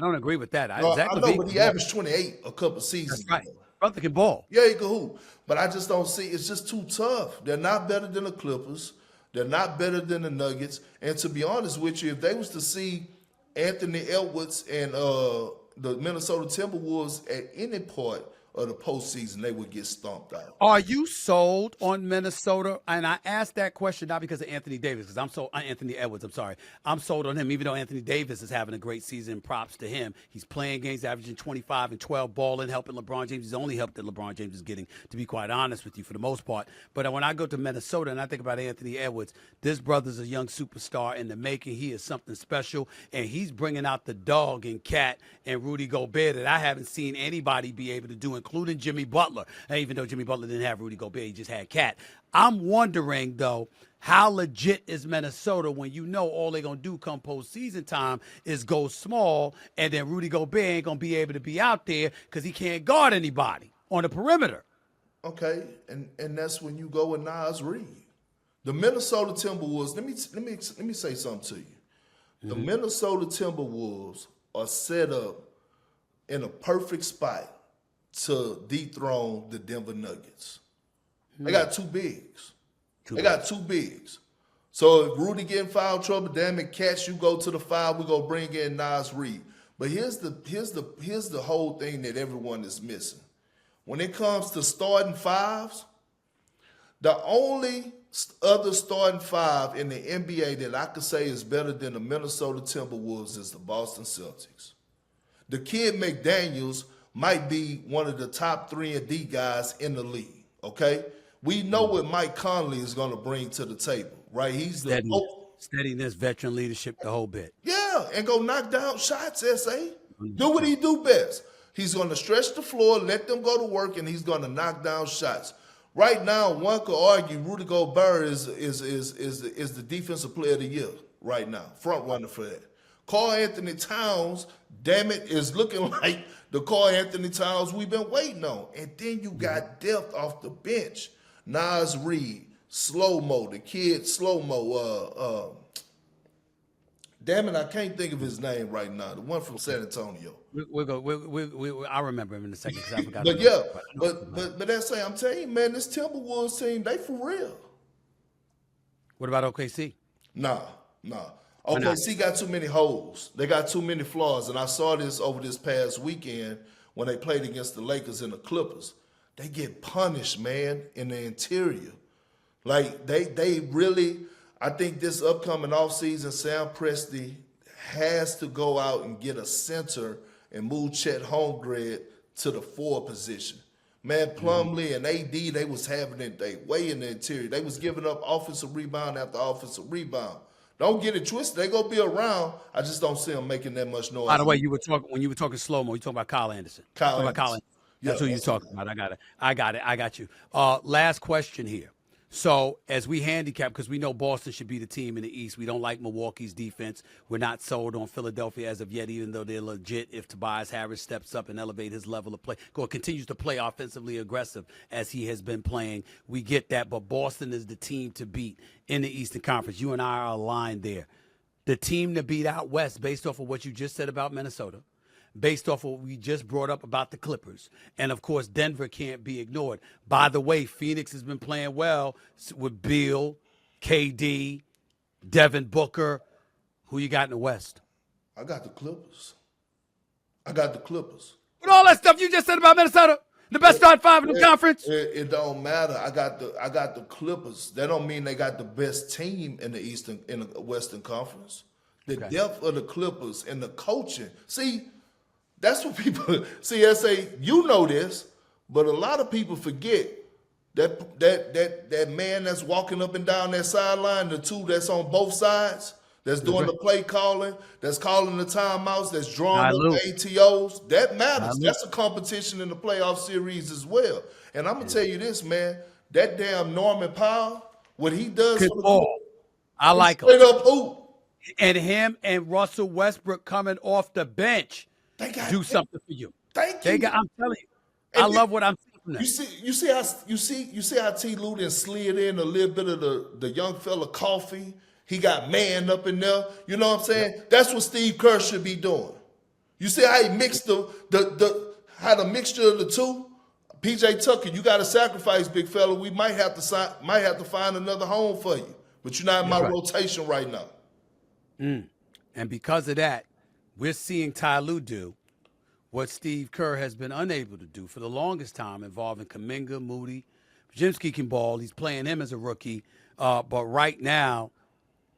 don't agree with that. I know, but he averaged 28 a couple seasons That's right. ago. Brother can ball. Yeah, he can hoop. But I just don't see. It's just too tough. They're not better than the Clippers. They're not better than the Nuggets. And to be honest with you, if they was to see Anthony Edwards and the Minnesota Timberwolves at any part of the postseason, they would get stomped out. Are you sold on Minnesota? And I asked that question not because of Anthony Davis, because I'm sold. Anthony Edwards, I'm sorry. I'm sold on him, even though Anthony Davis is having a great season. Props to him. He's playing games, averaging 25 and 12, balling, helping LeBron James. He's the only help that LeBron James is getting, to be quite honest with you, for the most part. But when I go to Minnesota and I think about Anthony Edwards, this brother's a young superstar in the making. He is something special, and he's bringing out the dog in Cat and Rudy Gobert that I haven't seen anybody be able to do, including Jimmy Butler. And even though Jimmy Butler didn't have Rudy Gobert, he just had Cat. I'm wondering, though, how legit is Minnesota when you know all they're going to do come postseason time is go small, and then Rudy Gobert ain't going to be able to be out there because he can't guard anybody on the perimeter. Okay, and that's when you go with Nas Reed. The Minnesota Timberwolves, let me say something to you. The Minnesota Timberwolves are set up in a perfect spot to dethrone the Denver Nuggets. They got two bigs. Got two bigs. So if Rudy get in foul trouble, damn it, Catch, you go to the foul, we're gonna bring in Nas Reed. But here's the whole thing that everyone is missing. When it comes to starting fives, the only other starting five in the NBA that I could say is better than the Minnesota Timberwolves is the Boston Celtics. The kid McDaniels might be one of the top 3-and-D guys in the league, okay? We know what Mike Conley is going to bring to the table, right? He's the steadiness, veteran leadership, the whole bit. Yeah, and go knock down shots, S.A. Do what he do best. He's going to stretch the floor, let them go to work, and he's going to knock down shots. Right now, one could argue Rudy Gobert is the defensive player of the year right now, front runner for that. Karl Anthony Towns, damn it, is looking like the Karl Anthony Towns we've been waiting on. And then you got depth off the bench. Nas Reed, Slow-Mo, the kid Slow-Mo. Damn it, I can't think of his name right now. The one from San Antonio. I'll remember him in a second because I forgot. But yeah, but that's saying, I'm telling you, man, this Timberwolves team, they for real. What about OKC? Nah. OKC got too many holes. They got too many flaws. And I saw this over this past weekend when they played against the Lakers and the Clippers. They get punished, man, in the interior. Like, they really, I think this upcoming offseason, Sam Presti has to go out and get a center and move Chet Holmgren to the 4 position. Man, Plumlee and AD, they was having it their way in the interior. They was giving up offensive rebound after offensive rebound. Don't get it twisted. They gonna be around. I just don't see them making that much noise. By the way, when you were talking Slow-Mo, you talking about Kyle Anderson. Kyle Anderson. That's who you're talking about. I got it. I got you. Last question here. So as we handicap, because we know Boston should be the team in the East, we don't like Milwaukee's defense. We're not sold on Philadelphia as of yet, even though they're legit if Tobias Harris steps up and elevate his level of play, or continues to play offensively aggressive as he has been playing. We get that, but Boston is the team to beat in the Eastern Conference. You and I are aligned there. The team to beat out West, based off of what you just said about Minnesota, based off of what we just brought up about the Clippers. And, of course, Denver can't be ignored. By the way, Phoenix has been playing well with Beal, KD, Devin Booker. Who you got in the West? I got the Clippers. I got the Clippers. With all that stuff you just said about Minnesota, the best starting five in the conference. It don't matter. I got the Clippers. That don't mean they got the best team in the Western Conference. The depth of the Clippers and the coaching. See, that's what people see. I say, you know this, but a lot of people forget that man that's walking up and down that sideline, the two that's on both sides, that's doing the play calling, that's calling the timeouts, that's drawing up the ATOs. That matters. That's a competition in the playoff series as well. And I'm gonna tell you this, man. That damn Norman Powell, what he does for the ball. I like him. Straight up hoop. And him and Russell Westbrook coming off the bench. They got do something for you. Thank you. I'm telling you, I love what I'm seeing from them. You see how T. Luden slid in a little bit of the young fella coffee. He got man up in there. You know what I'm saying? Yep. That's what Steve Kerr should be doing. You see how he mixed the mixture of the two. PJ Tucker, you got to sacrifice, big fella. We might have to find another home for you, but you're not in my rotation right now. And because of that, we're seeing Ty Lue do what Steve Kerr has been unable to do for the longest time, involving Kuminga, Moody. Podziemski can ball. He's playing him as a rookie. But right now,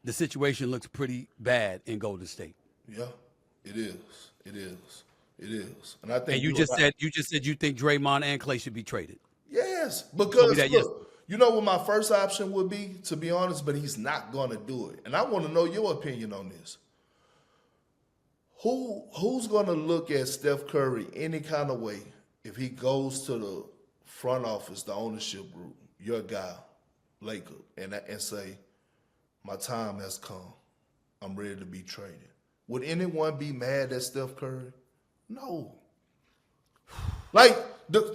the situation looks pretty bad in Golden State. Yeah, it is. It is. It is. And I think you just said you think Draymond and Klay should be traded. Yes, because look, you know what my first option would be, to be honest, but he's not going to do it. And I want to know your opinion on this. Who's going to look at Steph Curry any kind of way if he goes to the front office, the ownership group, your guy, Laker, and say, my time has come. I'm ready to be traded. Would anyone be mad at Steph Curry? No. Like,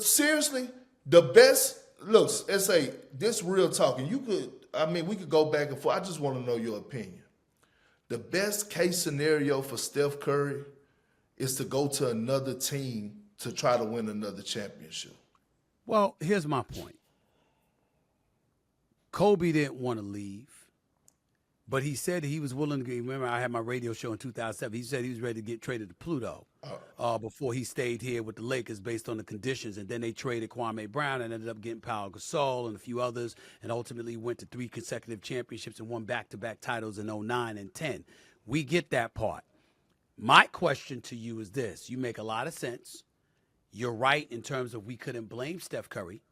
seriously, the best, look, let's say, this real talking, we could go back and forth. I just want to know your opinion. The best case scenario for Steph Curry is to go to another team to try to win another championship. Well, here's my point. Kobe didn't want to leave, but he said he was willing to. Remember, I had my radio show in 2007. He said he was ready to get traded to Pluto before he stayed here with the Lakers based on the conditions. And then they traded Kwame Brown and ended up getting Pau Gasol and a few others, and ultimately went to 3 consecutive championships and won back-to-back titles in 09 and 10. We get that part. My question to you is this. You make a lot of sense. You're right in terms of we couldn't blame Steph Curry,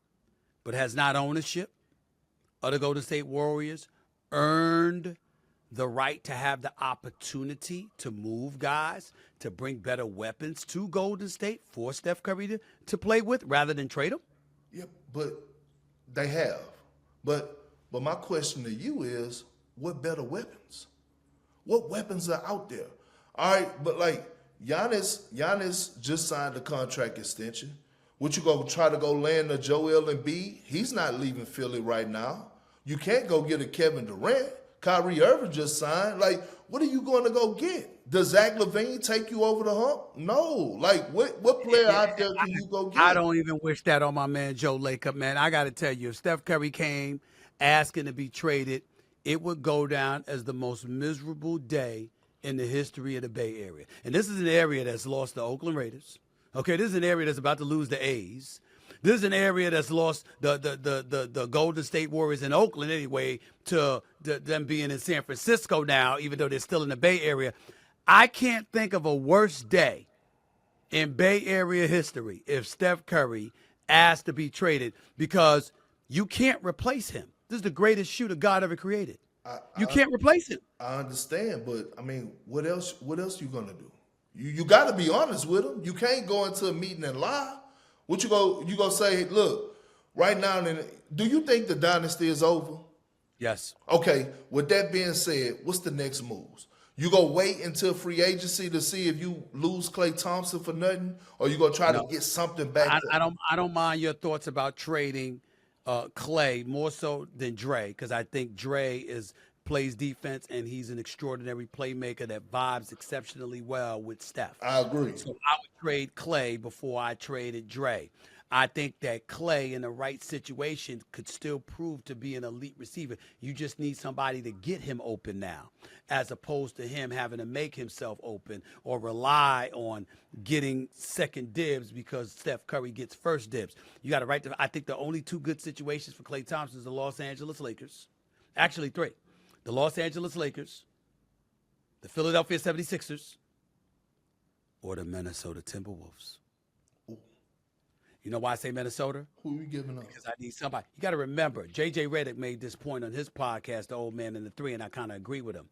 but has not ownership of the Golden State Warriors earned the right to have the opportunity to move guys, to bring better weapons to Golden State for Steph Curry to play with rather than trade them? Yeah, but they have. But my question to you is, what better weapons? What weapons are out there? All right, but like Giannis just signed a contract extension. What you gonna try to go land a Joel Embiid? He's not leaving Philly right now. You can't go get a Kevin Durant. Kyrie Irving just signed. Like, what are you going to go get? Does Zach LaVine take you over the hump? No. Like, what player out there can you go get? I don't even wish that on my man Joe Lacob, man. I got to tell you, if Steph Curry came asking to be traded, it would go down as the most miserable day in the history of the Bay Area. And this is an area that's lost the Oakland Raiders. Okay, this is an area that's about to lose the A's. This is an area that's lost the Golden State Warriors in Oakland anyway to them being in San Francisco now, even though they're still in the Bay Area. I can't think of a worse day in Bay Area history if Steph Curry asked to be traded, because you can't replace him. This is the greatest shooter God ever created. You can't replace him. I understand, but I mean, what else you gonna do? You got to be honest with him. You can't go into a meeting and lie. What you go say, look, Right now, do you think the dynasty is over? Yes. Okay, with that being said, what's the next moves? You go wait until free agency to see if you lose Klay Thompson for nothing, or you gonna try to get something back? I don't mind your thoughts about trading Klay more so than Dre, because I think Dre plays defense and he's an extraordinary playmaker that vibes exceptionally well with Steph. I agree. So I would trade Klay before I traded Dre. I think that Klay in the right situation could still prove to be an elite receiver. You just need somebody to get him open now, as opposed to him having to make himself open or rely on getting second dibs because Steph Curry gets first dibs. You got to right. I think the only two good situations for Klay Thompson is the Los Angeles Lakers. Actually, three. The Los Angeles Lakers, the Philadelphia 76ers, or the Minnesota Timberwolves. You know why I say Minnesota? Who are you giving up? Because I need somebody. You got to remember, J.J. Redick made this point on his podcast, The Old Man and the Three, and I kind of agree with him.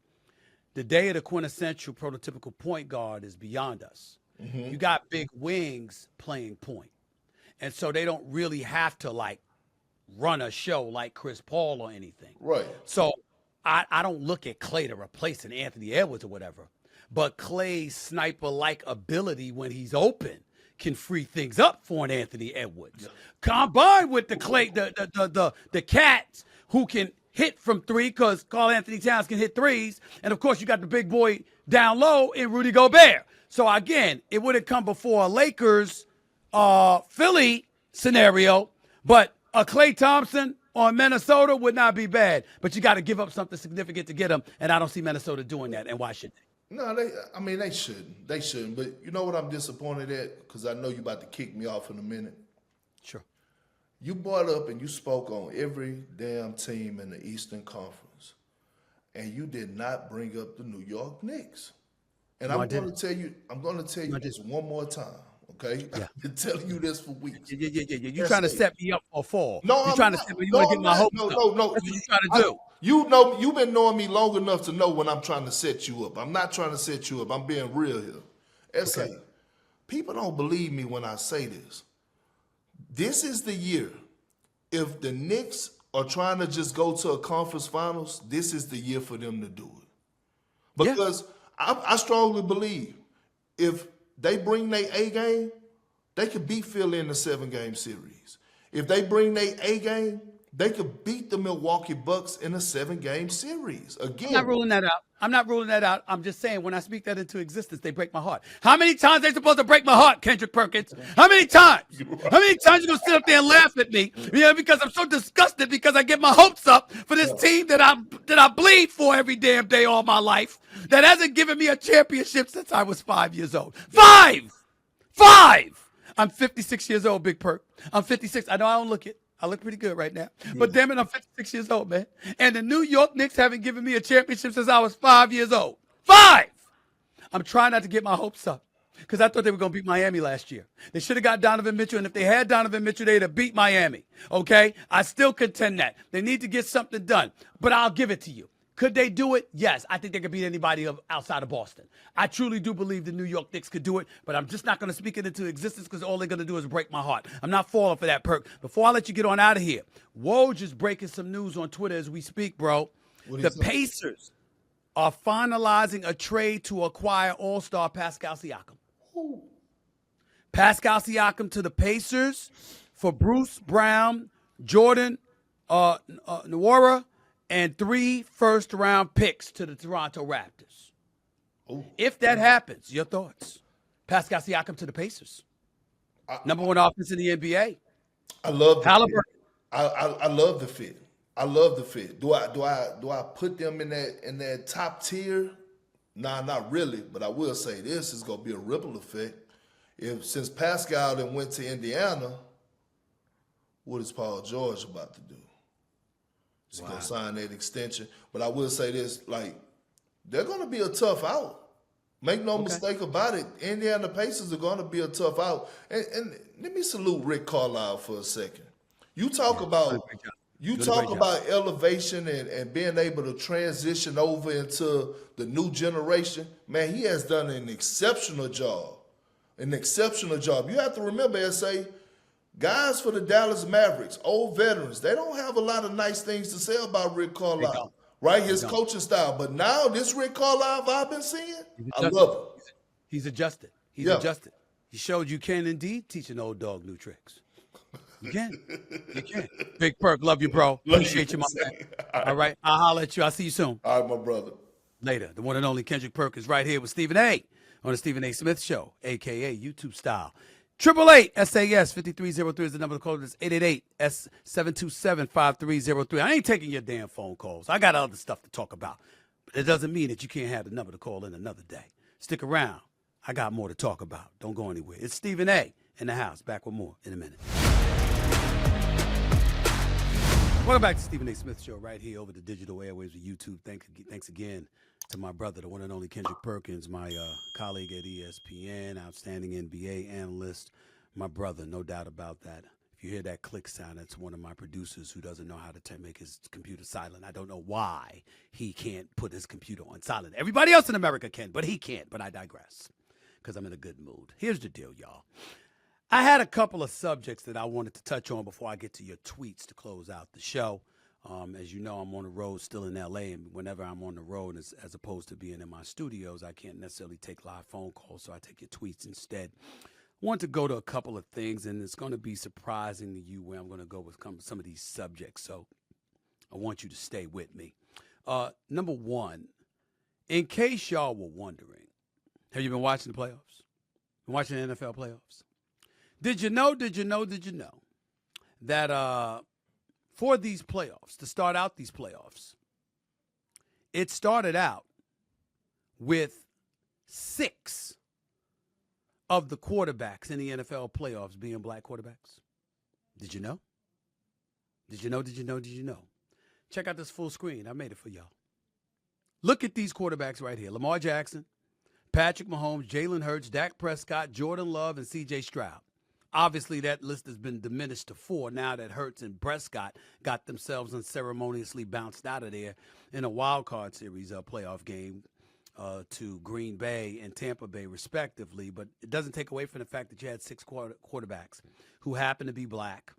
The day of the quintessential prototypical point guard is beyond us. You got big wings playing point. And so they don't really have to, like, run a show like Chris Paul or anything. Right. So I don't look at Klay to replace an Anthony Edwards or whatever. But Klay's sniper-like ability when he's open can free things up for an Anthony Edwards. Combined with the Klay, the cats who can hit from three, because Karl Anthony Towns can hit threes. And, of course, you got the big boy down low in Rudy Gobert. So, again, it wouldn't come before a Lakers Philly scenario, but a Klay Thompson on Minnesota would not be bad. But you got to give up something significant to get him, and I don't see Minnesota doing that. And why should they? No, they shouldn't. They shouldn't. But you know what I'm disappointed at? Because I know you're about to kick me off in a minute. Sure. You brought up and you spoke on every damn team in the Eastern Conference, and you did not bring up the New York Knicks. And I'm going to tell you this one more time, okay? Yeah. I've been telling you this for weeks. Yeah. You're trying to set me up for a fall. No, you're I'm trying not. to set me. You want to get my hopes up. No. That's what you're trying to do. You know, you've been knowing me long enough to know when I'm trying to set you up. I'm not trying to set you up. I'm being real here. S.A., people don't believe me when I say this. This is the year. If the Knicks are trying to just go to a conference finals, this is the year for them to do it. Because I strongly believe if they bring their A game, they could beat Philly in the 7-game series. If they bring their A game, they could beat the Milwaukee Bucks in a 7-game series. Again, I'm not ruling that out. I'm just saying when I speak that into existence, they break my heart. How many times are they supposed to break my heart, Kendrick Perkins? How many times? How many times you gonna sit up there and laugh at me? Yeah, because I'm so disgusted because I get my hopes up for this team that I bleed for every damn day all my life that hasn't given me a championship since I was 5 years old. Five. I'm 56 years old, Big Perk. I'm 56. I know I don't look it. I look pretty good right now. But damn it, I'm 56 years old, man. And the New York Knicks haven't given me a championship since I was 5 years old. 5! I'm trying not to get my hopes up because I thought they were going to beat Miami last year. They should have got Donovan Mitchell, and if they had Donovan Mitchell, they'd have beat Miami. Okay? I still contend that. They need to get something done. But I'll give it to you. Could they do it? Yes. I think they could beat anybody outside of Boston. I truly do believe the New York Knicks could do it, but I'm just not going to speak it into existence because all they're going to do is break my heart. I'm not falling for that, Perk. Before I let you get on out of here, Woj is breaking some news on Twitter as we speak, bro. The Pacers are finalizing a trade to acquire All-Star Pascal Siakam. Ooh. Pascal Siakam to the Pacers for Bruce Brown, Jordan Nwora, and 3 first-round picks to the Toronto Raptors. Ooh. If that happens, your thoughts? Pascal Siakam to the Pacers. Number 1 offense in the NBA. I love the Halliburton. fit. I love the fit. I love the fit. Do I put them in that top tier? Nah, not really. But I will say this is gonna be a ripple effect. Since Pascal then went to Indiana, what is Paul George about to do? He's going to sign that extension. But I will say this, they're going to be a tough out. Make no mistake about it. Indiana Pacers are going to be a tough out. And let me salute Rick Carlisle for a second. You talk about elevation and being able to transition over into the new generation. Man, he has done an exceptional job. You have to remember, S.A., Guys for the Dallas Mavericks, old veterans, they don't have a lot of nice things to say about Rick They Carlisle, don't. right? They His don't. coaching style. But now this Rick Carlisle I've been seeing, He's I adjusted. love it. He's adjusted. He's Yeah. adjusted. He showed you can indeed teach an old dog new tricks. You can. You can. Big Perk, love you, bro. Appreciate you, my man. All right. I'll holler at you. I'll see you soon. All right, my brother. Later. The one and only Kendrick Perkins right here with Stephen A. on the Stephen A. Smith Show, a.k.a. YouTube style. 888-SAS-5303 is the number to call. It's 888-727-5303. I ain't taking your damn phone calls. I got other stuff to talk about. But it doesn't mean that you can't have the number to call in another day. Stick around. I got more to talk about. Don't go anywhere. It's Stephen A. in the house. Back with more in a minute. Welcome back to Stephen A. Smith Show right here over the digital airwaves of YouTube. Thanks again to my brother, the one and only Kendrick Perkins, my colleague at ESPN, outstanding NBA analyst, my brother, no doubt about that. If you hear that click sound, that's one of my producers who doesn't know how to make his computer silent. I don't know why he can't put his computer on silent. Everybody else in America can, but he can't. But I digress because I'm in a good mood. Here's the deal, y'all. I had a couple of subjects that I wanted to touch on before I get to your tweets to close out the show. As you know, I'm on the road still in L.A., and whenever I'm on the road, as opposed to being in my studios, I can't necessarily take live phone calls, so I take your tweets instead. I want to go to a couple of things, and it's going to be surprising to you where I'm going to go with some of these subjects, so I want you to stay with me. Number one, in case y'all were wondering, have you been watching the playoffs? Been watching the NFL playoffs? Did you know that for these playoffs, to start out these playoffs, it started out with 6 of the quarterbacks in the NFL playoffs being black quarterbacks? Did you know? Did you know? Check out this full screen. I made it for y'all. Look at these quarterbacks right here. Lamar Jackson, Patrick Mahomes, Jalen Hurts, Dak Prescott, Jordan Love, and C.J. Stroud. Obviously, that list has been diminished to 4 now that Hurts and Prescott got themselves unceremoniously bounced out of there in a wild card series playoff game to Green Bay and Tampa Bay, respectively. But it doesn't take away from the fact that you had 6 quarterbacks who happen to be black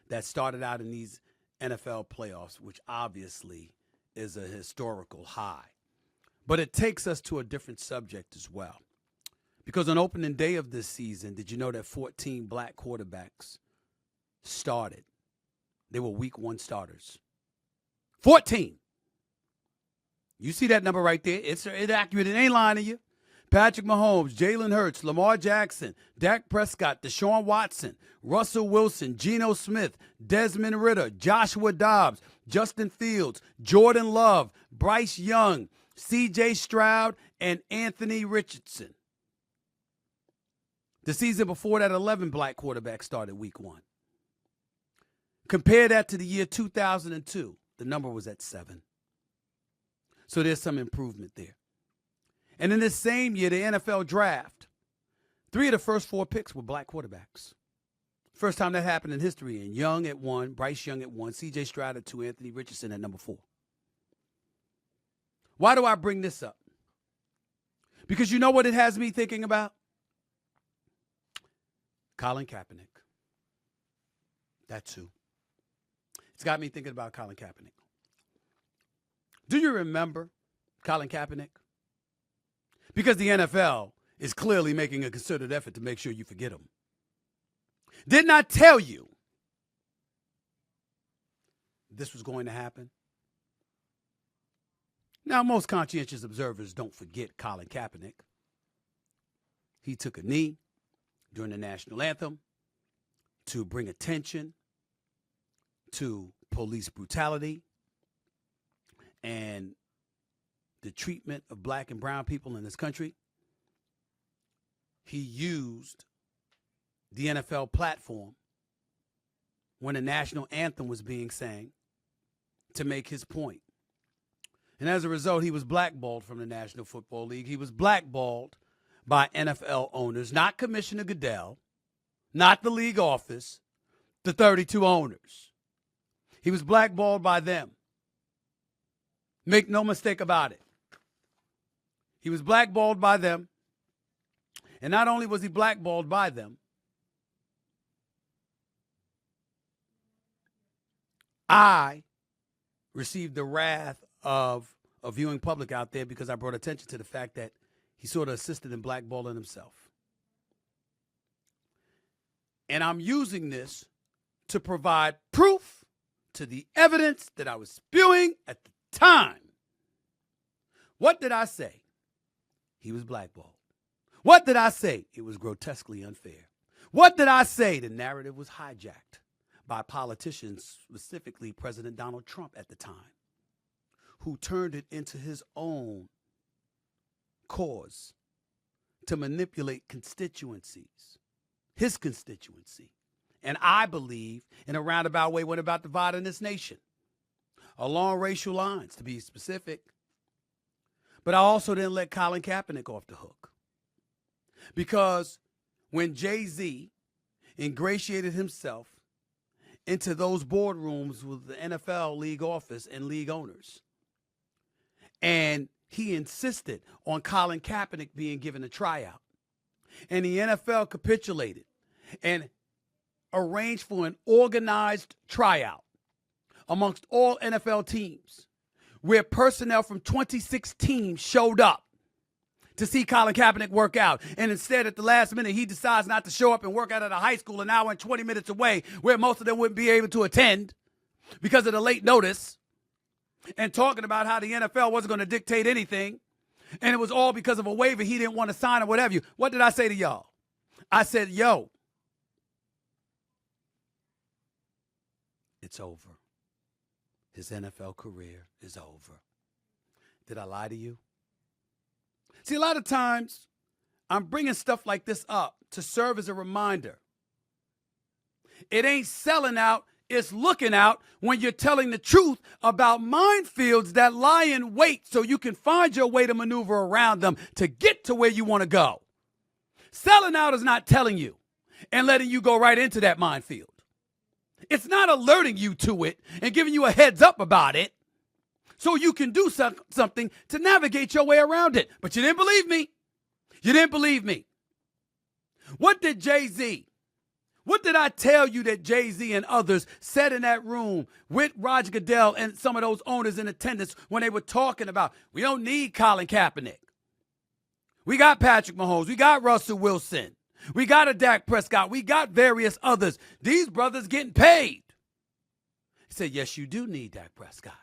that started out in these NFL playoffs, which obviously is a historical high. But it takes us to a different subject as well. Because on opening day of this season, did you know that 14 black quarterbacks started? They were week 1 starters. 14. You see that number right there? It's accurate. It ain't lying to you. Patrick Mahomes, Jalen Hurts, Lamar Jackson, Dak Prescott, Deshaun Watson, Russell Wilson, Geno Smith, Desmond Ridder, Joshua Dobbs, Justin Fields, Jordan Love, Bryce Young, C.J. Stroud, and Anthony Richardson. The season before that, 11 black quarterbacks started week 1. Compare that to the year 2002. The number was at 7. So there's some improvement there. And in this same year, the NFL draft, 3 of the first 4 picks were black quarterbacks. First time that happened in history. And Young at 1, Bryce Young at 1, C.J. Stroud at 2, Anthony Richardson at number 4. Why do I bring this up? Because you know what it has me thinking about? Colin Kaepernick. That too. It's got me thinking about Colin Kaepernick. Do you remember Colin Kaepernick? Because the NFL is clearly making a concerted effort to make sure you forget him. Didn't I tell you this was going to happen? Now, most conscientious observers don't forget Colin Kaepernick. He took a knee during the national anthem to bring attention to police brutality and the treatment of black and brown people in this country. He used the NFL platform when the national anthem was being sang to make his point. And as a result, he was blackballed from the National Football League. He was blackballed by NFL owners, not Commissioner Goodell, not the league office, the 32 owners. He was blackballed by them. Make no mistake about it. He was blackballed by them. And not only was he blackballed by them, I received the wrath of a viewing public out there because I brought attention to the fact that he sort of assisted in blackballing himself. And I'm using this to provide proof to the evidence that I was spewing at the time. What did I say? He was blackballed. What did I say? It was grotesquely unfair. What did I say? The narrative was hijacked by politicians, specifically President Donald Trump at the time, who turned it into his own cause to manipulate constituencies, his constituency. And I believe, in a roundabout way, went about dividing this nation along racial lines, to be specific. But I also didn't let Colin Kaepernick off the hook. Because when Jay-Z ingratiated himself into those boardrooms with the NFL league office and league owners, and he insisted on Colin Kaepernick being given a tryout, and the NFL capitulated and arranged for an organized tryout amongst all NFL teams, where personnel from 26 teams showed up to see Colin Kaepernick work out. And instead, at the last minute, he decides not to show up and work out at a high school an hour and 20 minutes away, where most of them wouldn't be able to attend because of the late notice, and talking about how the NFL wasn't going to dictate anything, and it was all because of a waiver he didn't want to sign or whatever. What did I say to y'all? I said, yo, it's over. His NFL career is over. Did I lie to you? See, a lot of times I'm bringing stuff like this up to serve as a reminder. It ain't selling out, it's looking out when you're telling the truth about minefields that lie in wait so you can find your way to maneuver around them to get to where you want to go. Selling out is not telling you and letting you go right into that minefield. It's not alerting you to it and giving you a heads up about it so you can do something to navigate your way around it. But you didn't believe me. You didn't believe me. What did Jay-Z, what did I tell you that Jay-Z and others said in that room with Roger Goodell and some of those owners in attendance when they were talking about, we don't need Colin Kaepernick. We got Patrick Mahomes. We got Russell Wilson. We got a Dak Prescott. We got various others. These brothers getting paid. He said, yes, you do need Dak Prescott.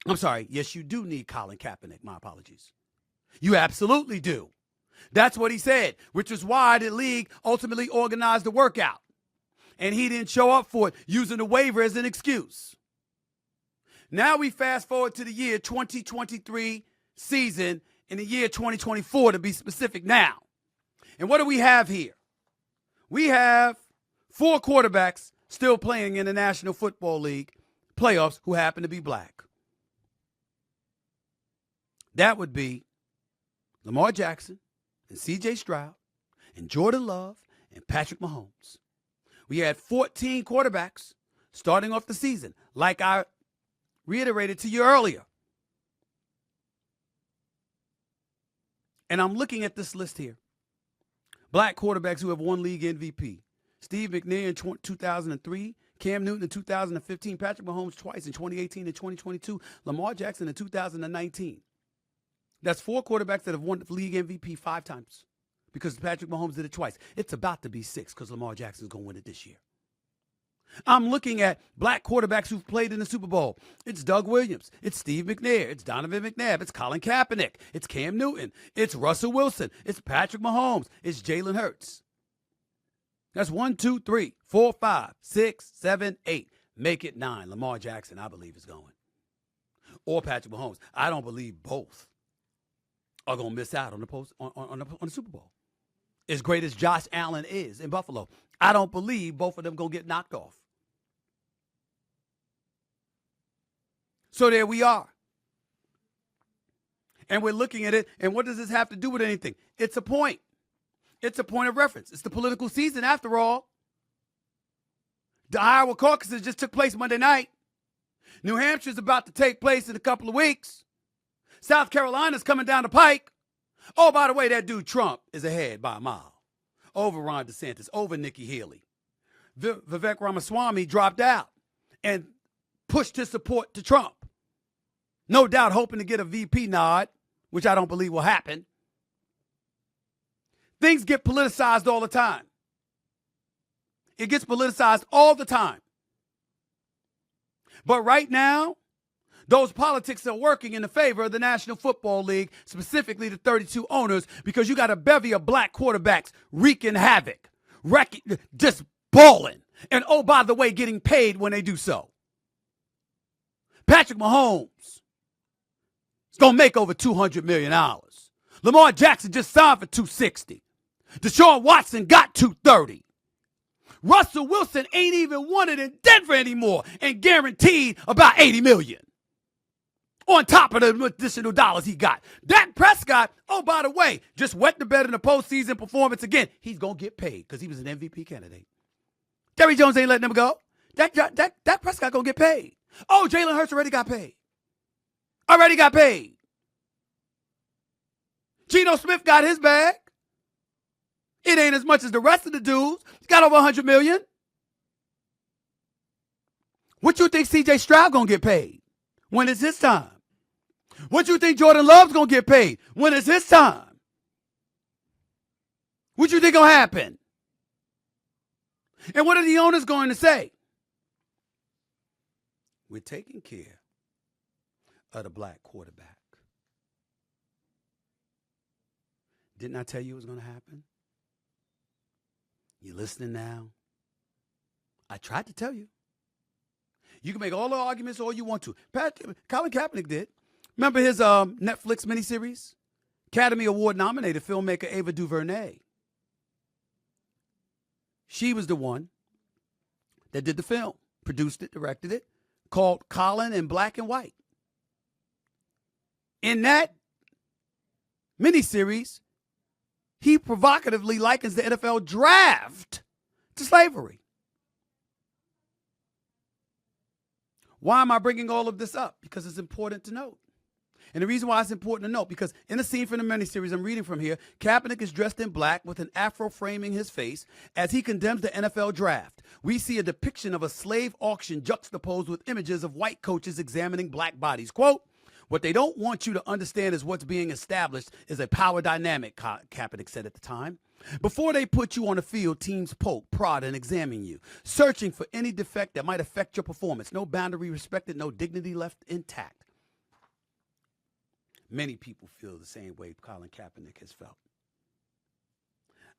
I'm sorry. Yes, you do need Colin Kaepernick. My apologies. You absolutely do. That's what he said, which is why the league ultimately organized the workout. And he didn't show up for it, using the waiver as an excuse. Now we fast forward to the year 2023 season, in the year 2024 to be specific now. And what do we have here? We have 4 quarterbacks still playing in the National Football League playoffs who happen to be black. That would be Lamar Jackson and C.J. Stroud and Jordan Love and Patrick Mahomes. We had 14 quarterbacks starting off the season, like I reiterated to you earlier. And I'm looking at this list here. Black quarterbacks who have won league MVP. Steve McNair in 2003, Cam Newton in 2015, Patrick Mahomes twice in 2018 and 2022, Lamar Jackson in 2019. That's 4 quarterbacks that have won the league MVP 5 times because Patrick Mahomes did it twice. It's about to be 6 because Lamar Jackson's going to win it this year. I'm looking at black quarterbacks who've played in the Super Bowl. It's Doug Williams. It's Steve McNair. It's Donovan McNabb. It's Colin Kaepernick. It's Cam Newton. It's Russell Wilson. It's Patrick Mahomes. It's Jalen Hurts. That's 1, 2, 3, 4, 5, 6, 7, 8. Make it 9. Lamar Jackson, I believe, is going. Or Patrick Mahomes. I don't believe both are going to miss out on the Super Bowl. As great as Josh Allen is in Buffalo, I don't believe both of them going to get knocked off. So there we are. And we're looking at it, and what does this have to do with anything? It's a point. It's a point of reference. It's the political season after all. The Iowa caucuses just took place Monday night. New Hampshire's about to take place in a couple of weeks. South Carolina's coming down the pike. Oh, by the way, that dude Trump is ahead by a mile. Over Ron DeSantis, over Nikki Haley. Vivek Ramaswamy dropped out. and pushed his support to Trump. No doubt hoping to get a VP nod, which I don't believe will happen. Things get politicized all the time. It gets politicized all the time. But right now, those politics are working in the favor of the National Football League, specifically the 32 owners, because you got a bevy of black quarterbacks wreaking havoc, just balling. And oh, by the way, getting paid when they do so. Patrick Mahomes is going to make over $200 million. Lamar Jackson just signed for $260. Deshaun Watson got $230. Russell Wilson ain't even wanted in Denver anymore and guaranteed about $80 million. On top of the additional dollars he got. Dak Prescott, oh, by the way, just wet the bed in the postseason performance again. He's going to get paid because he was an MVP candidate. Jerry Jones ain't letting him go. Dak Prescott going to get paid. Oh, Jalen Hurts already got paid. Already got paid. Geno Smith got his bag. It ain't as much as the rest of the dudes. He's got over $100 million. What you think C.J. Stroud going to get paid when it's his time? What you think Jordan Love's going to get paid when it's his time? What you think going to happen? And what are the owners going to say? We're taking care of the black quarterback. Didn't I tell you it was going to happen? You listening now? I tried to tell you. You can make all the arguments all you want to. Colin Kaepernick did. Remember his Netflix miniseries? Academy Award nominated filmmaker Ava DuVernay. She was the one that did the film, produced it, directed it, called Colin in Black and White. In that miniseries, he provocatively likens the NFL draft to slavery. Why am I bringing all of this up? Because it's important to note. And the reason why it's important to note, because in the scene from the miniseries I'm reading from here, Kaepernick is dressed in black with an afro framing his face as he condemns the NFL draft. We see a depiction of a slave auction juxtaposed with images of white coaches examining black bodies. Quote, "What they don't want you to understand is what's being established is a power dynamic," Kaepernick said at the time. "Before they put you on the field, teams poke, prod, and examine you, searching for any defect that might affect your performance. No boundary respected, no dignity left intact." Many people feel the same way Colin Kaepernick has felt.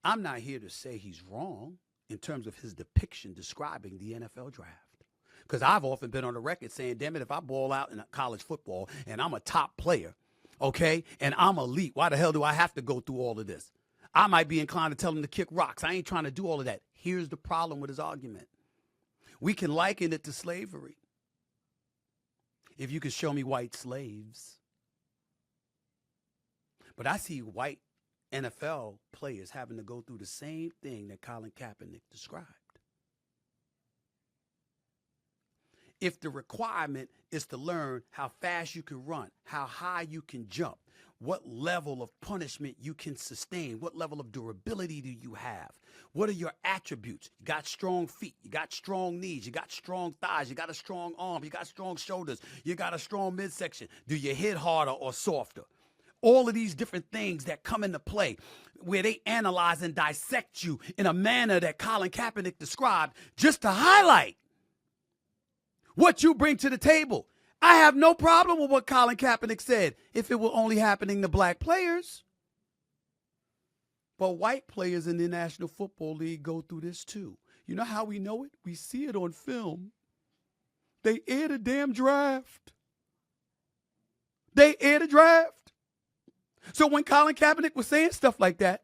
I'm not here to say he's wrong in terms of his depiction describing the NFL draft. Because I've often been on the record saying, damn it, if I ball out in college football and I'm a top player, okay, and I'm elite, why the hell do I have to go through all of this? I might be inclined to tell him to kick rocks. I ain't trying to do all of that. Here's the problem with his argument. We can liken it to slavery. If you could show me white slaves. But I see white NFL players having to go through the same thing that Colin Kaepernick described. If the requirement is to learn how fast you can run, how high you can jump, what level of punishment you can sustain, what level of durability do you have? What are your attributes? You got strong feet, you got strong knees, you got strong thighs, you got a strong arm, you got strong shoulders, you got a strong midsection. Do you hit harder or softer? All of these different things that come into play where they analyze and dissect you in a manner that Colin Kaepernick described just to highlight what you bring to the table. I have no problem with what Colin Kaepernick said if it were only happening to black players. But white players in the National Football League go through this too. You know how we know it? We see it on film. They air the damn draft. They air the draft. So when Colin Kaepernick was saying stuff like that,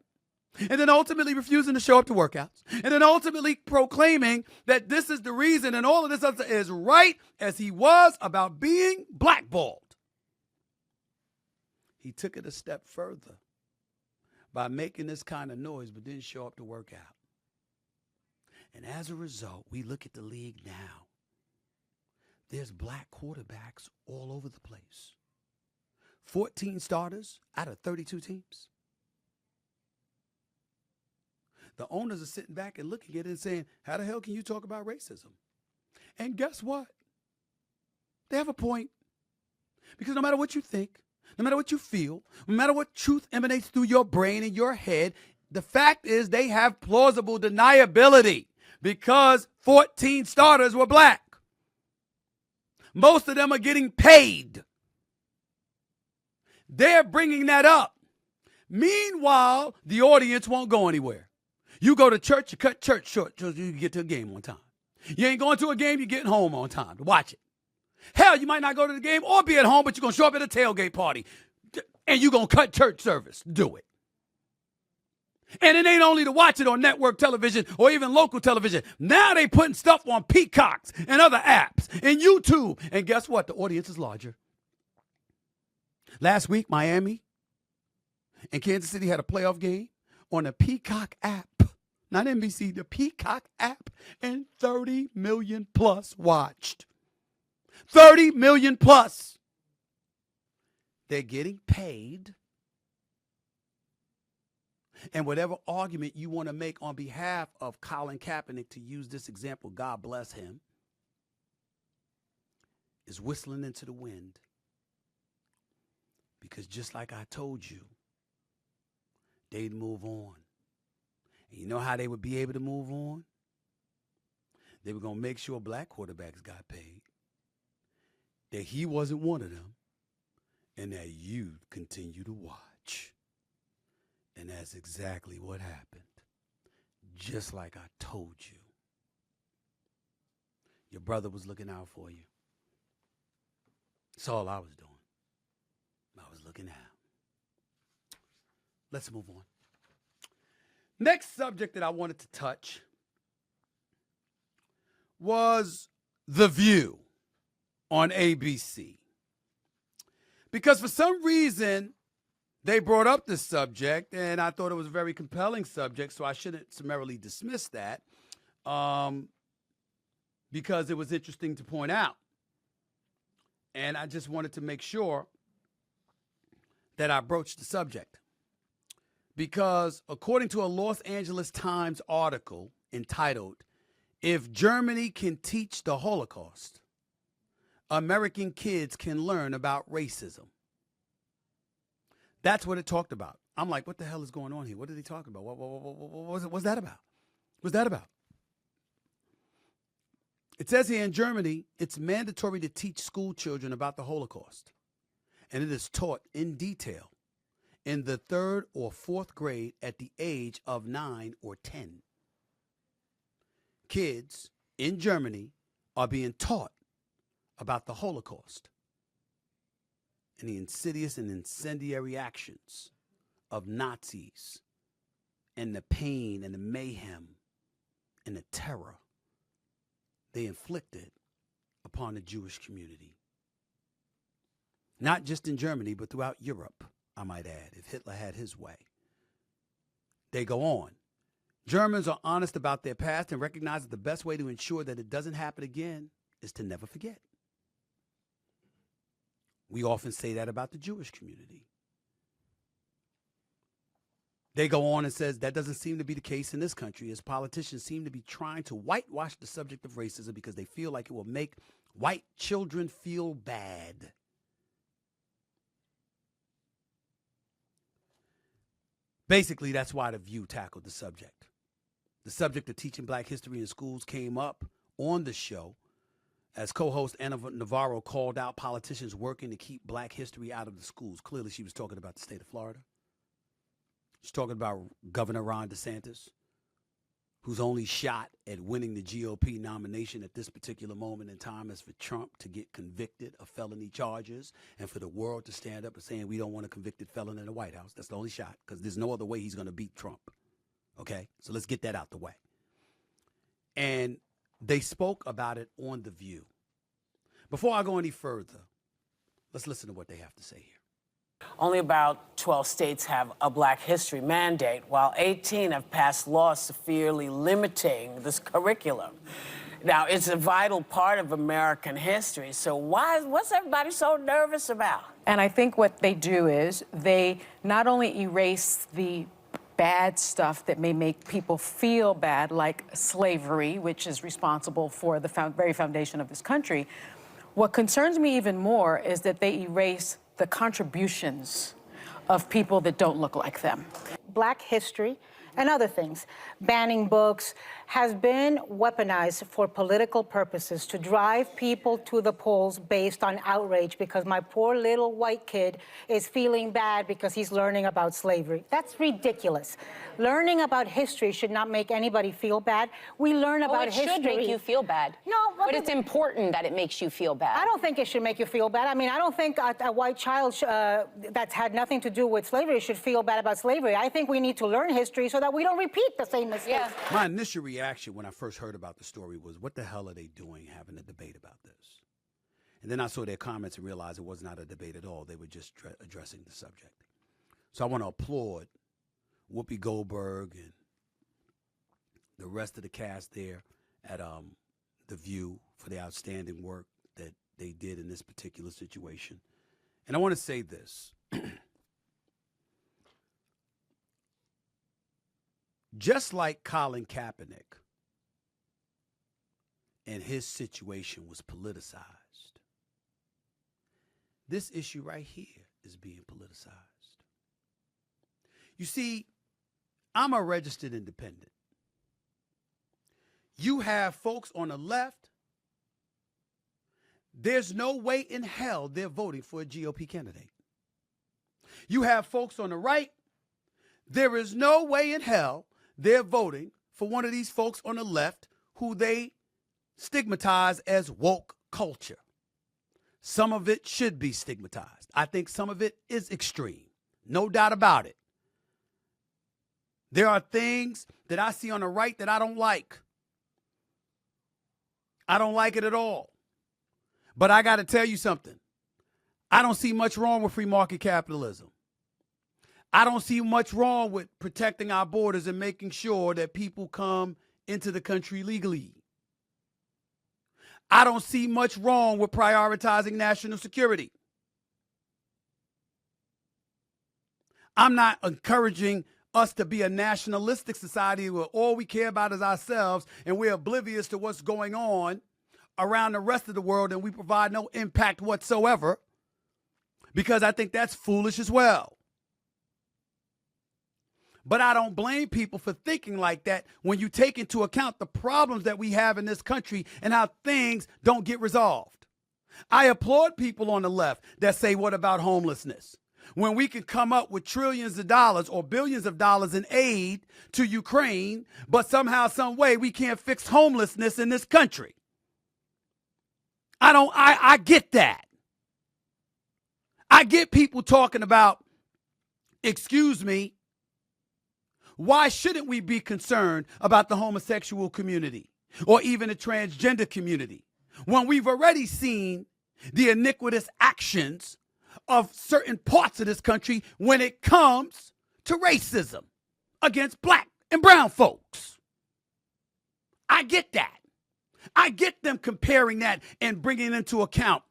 and then ultimately refusing to show up to workouts, and then ultimately proclaiming that this is the reason and all of this other is right as he was about being blackballed, he took it a step further by making this kind of noise but didn't show up to work out. And as a result, we look at the league now. There's black quarterbacks all over the place. 14 starters out of 32 teams. The owners are sitting back and looking at it and saying, how the hell can you talk about racism? And guess what? They have a point. Because no matter what you think, no matter what you feel, no matter what truth emanates through your brain and your head, the fact is they have plausible deniability because 14 starters were black. Most of them are getting paid. They're bringing that up. Meanwhile, the audience won't go anywhere. You go to church, you cut church short so you can get to a game on time. You ain't going to a game, you're getting home on time to watch it. Hell, you might not go to the game or be at home, but you're going to show up at a tailgate party. And you're going to cut church service. Do it. And it ain't only to watch it on network television or even local television. Now they putting stuff on Peacocks and other apps and YouTube. And guess what? The audience is larger. Last week, Miami and Kansas City had a playoff game on the Peacock app. Not NBC, the Peacock app. And 30 million plus watched. 30 million plus. They're getting paid. And whatever argument you want to make on behalf of Colin Kaepernick, to use this example, God bless him, is whistling into the wind. Because just like I told you, they'd move on. And you know how they would be able to move on? They were going to make sure black quarterbacks got paid, that he wasn't one of them, and that you'd continue to watch. And that's exactly what happened. Just like I told you. Your brother was looking out for you. That's all I was doing. I was looking out. Let's move on. Next subject that I wanted to touch was The View on ABC. Because for some reason, they brought up this subject, and I thought it was a very compelling subject, so I shouldn't summarily dismiss that because it was interesting to point out. And I just wanted to make sure that I broached the subject. Because according to a Los Angeles Times article entitled, "If Germany Can Teach the Holocaust, American Kids Can Learn About Racism." That's what it talked about. I'm like, what the hell is going on here? What are they talking about? What's that about? What's that about? It says here in Germany, it's mandatory to teach school children about the Holocaust. And it is taught in detail in the 3rd or 4th grade at the age of 9 or 10. Kids in Germany are being taught about the Holocaust and the insidious and incendiary actions of Nazis and the pain and the mayhem and the terror they inflicted upon the Jewish community. Not just in Germany, but throughout Europe, I might add, if Hitler had his way. They go on. Germans are honest about their past and recognize that the best way to ensure that it doesn't happen again is to never forget. We often say that about the Jewish community. They go on and says that doesn't seem to be the case in this country, as politicians seem to be trying to whitewash the subject of racism because they feel like it will make white children feel bad. Basically, that's why The View tackled the subject. The subject of teaching black history in schools came up on the show as co-host Anna Navarro called out politicians working to keep black history out of the schools. Clearly, she was talking about the state of Florida. She's talking about Governor Ron DeSantis, whose only shot at winning the GOP nomination at this particular moment in time is for Trump to get convicted of felony charges and for the world to stand up and saying we don't want a convicted felon in the White House. That's the only shot, because there's no other way he's going to beat Trump. Okay? So let's get that out the way. And they spoke about it on The View. Before I go any further, let's listen to what they have to say here. Only about 12 states have a Black History mandate, while 18 have passed laws severely limiting this curriculum. Now, it's a vital part of American history, so what's everybody so nervous about? And I think what they do is they not only erase the bad stuff that may make people feel bad, like slavery, which is responsible for the very foundation of this country. What concerns me even more is that they erase the contributions of people that don't look like them. Black history and other things, banning books, has been weaponized for political purposes to drive people to the polls based on outrage because my poor little white kid is feeling bad because he's learning about slavery. That's ridiculous. Learning about history should not make anybody feel bad. We learn about history. It should make you feel bad. No, but it's important that it makes you feel bad. I don't think it should make you feel bad. I mean, I don't think a white child that's had nothing to do with slavery should feel bad about slavery. I think we need to learn history so that we don't repeat the same mistakes. Yeah. My initial reaction when I first heard about the story was, what the hell are they doing having a debate about this? And then I saw their comments and realized it was not a debate at all. They were just addressing the subject. So I want to applaud Whoopi Goldberg and the rest of the cast there at The View for the outstanding work that they did in this particular situation. And I want to say this. Just like Colin Kaepernick and his situation was politicized, this issue right here is being politicized. You see, I'm a registered independent. You have folks on the left, there's no way in hell they're voting for a GOP candidate. You have folks on the right, there is no way in hell they're voting for one of these folks on the left who they stigmatize as woke culture. Some of it should be stigmatized. I think some of it is extreme. No doubt about it. There are things that I see on the right that I don't like. I don't like it at all. But I got to tell you something. I don't see much wrong with free market capitalism. I don't see much wrong with protecting our borders and making sure that people come into the country legally. I don't see much wrong with prioritizing national security. I'm not encouraging us to be a nationalistic society where all we care about is ourselves and we're oblivious to what's going on around the rest of the world and we provide no impact whatsoever, because I think that's foolish as well. But I don't blame people for thinking like that when you take into account the problems that we have in this country and how things don't get resolved. I applaud people on the left that say, what about homelessness? When we can come up with trillions of dollars or billions of dollars in aid to Ukraine, but somehow, some way, we can't fix homelessness in this country. I get that. I get people talking about, excuse me, why shouldn't we be concerned about the homosexual community or even the transgender community when we've already seen the iniquitous actions of certain parts of this country when it comes to racism against black and brown folks? I get that. I get them comparing that and bringing into account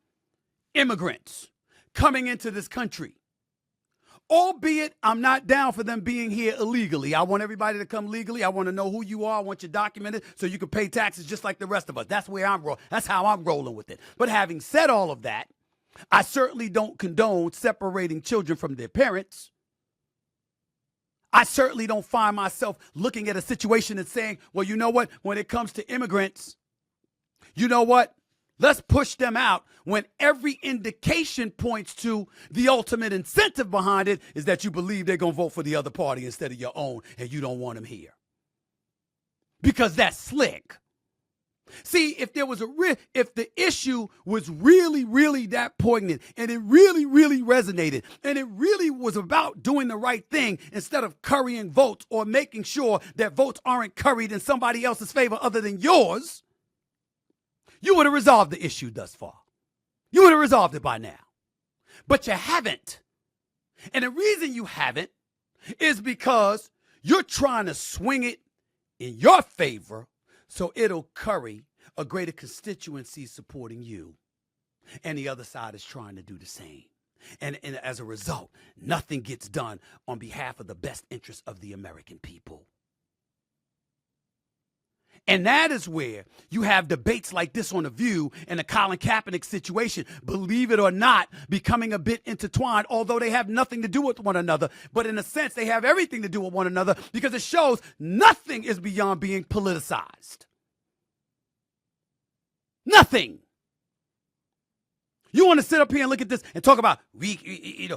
immigrants coming into this country. Albeit, I'm not down for them being here illegally. I want everybody to come legally. I want to know who you are. I want you documented so you can pay taxes just like the rest of us. That's where I'm rolling. That's how I'm rolling with it. But having said all of that, I certainly don't condone separating children from their parents. I certainly don't find myself looking at a situation and saying, well, you know what? When it comes to immigrants, you know what? Let's push them out when every indication points to the ultimate incentive behind it is that you believe they're going to vote for the other party instead of your own and you don't want them here. Because that's slick. See, if the issue was really, really that poignant and it really, really resonated and it really was about doing the right thing instead of currying votes or making sure that votes aren't curried in somebody else's favor other than yours, you would have resolved the issue thus far. You would have resolved it by now. But you haven't. And the reason you haven't is because you're trying to swing it in your favor so it'll curry a greater constituency supporting you. And the other side is trying to do the same. And as a result, nothing gets done on behalf of the best interests of the American people. And that is where you have debates like this on The View and the Colin Kaepernick situation, believe it or not, becoming a bit intertwined, although they have nothing to do with one another. But in a sense, they have everything to do with one another because it shows nothing is beyond being politicized. Nothing. You want to sit up here and look at this and talk about we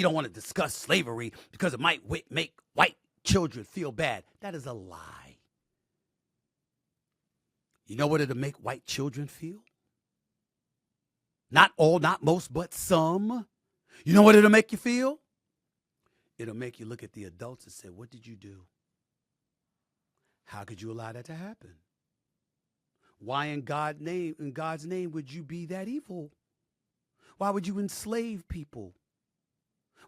don't want to discuss slavery because it might make white children feel bad. That is a lie. You know what it'll make white children feel? Not all, not most, but some. You know what it'll make you feel? It'll make you look at the adults and say, what did you do? How could you allow that to happen? Why in God's name would you be that evil? Why would you enslave people?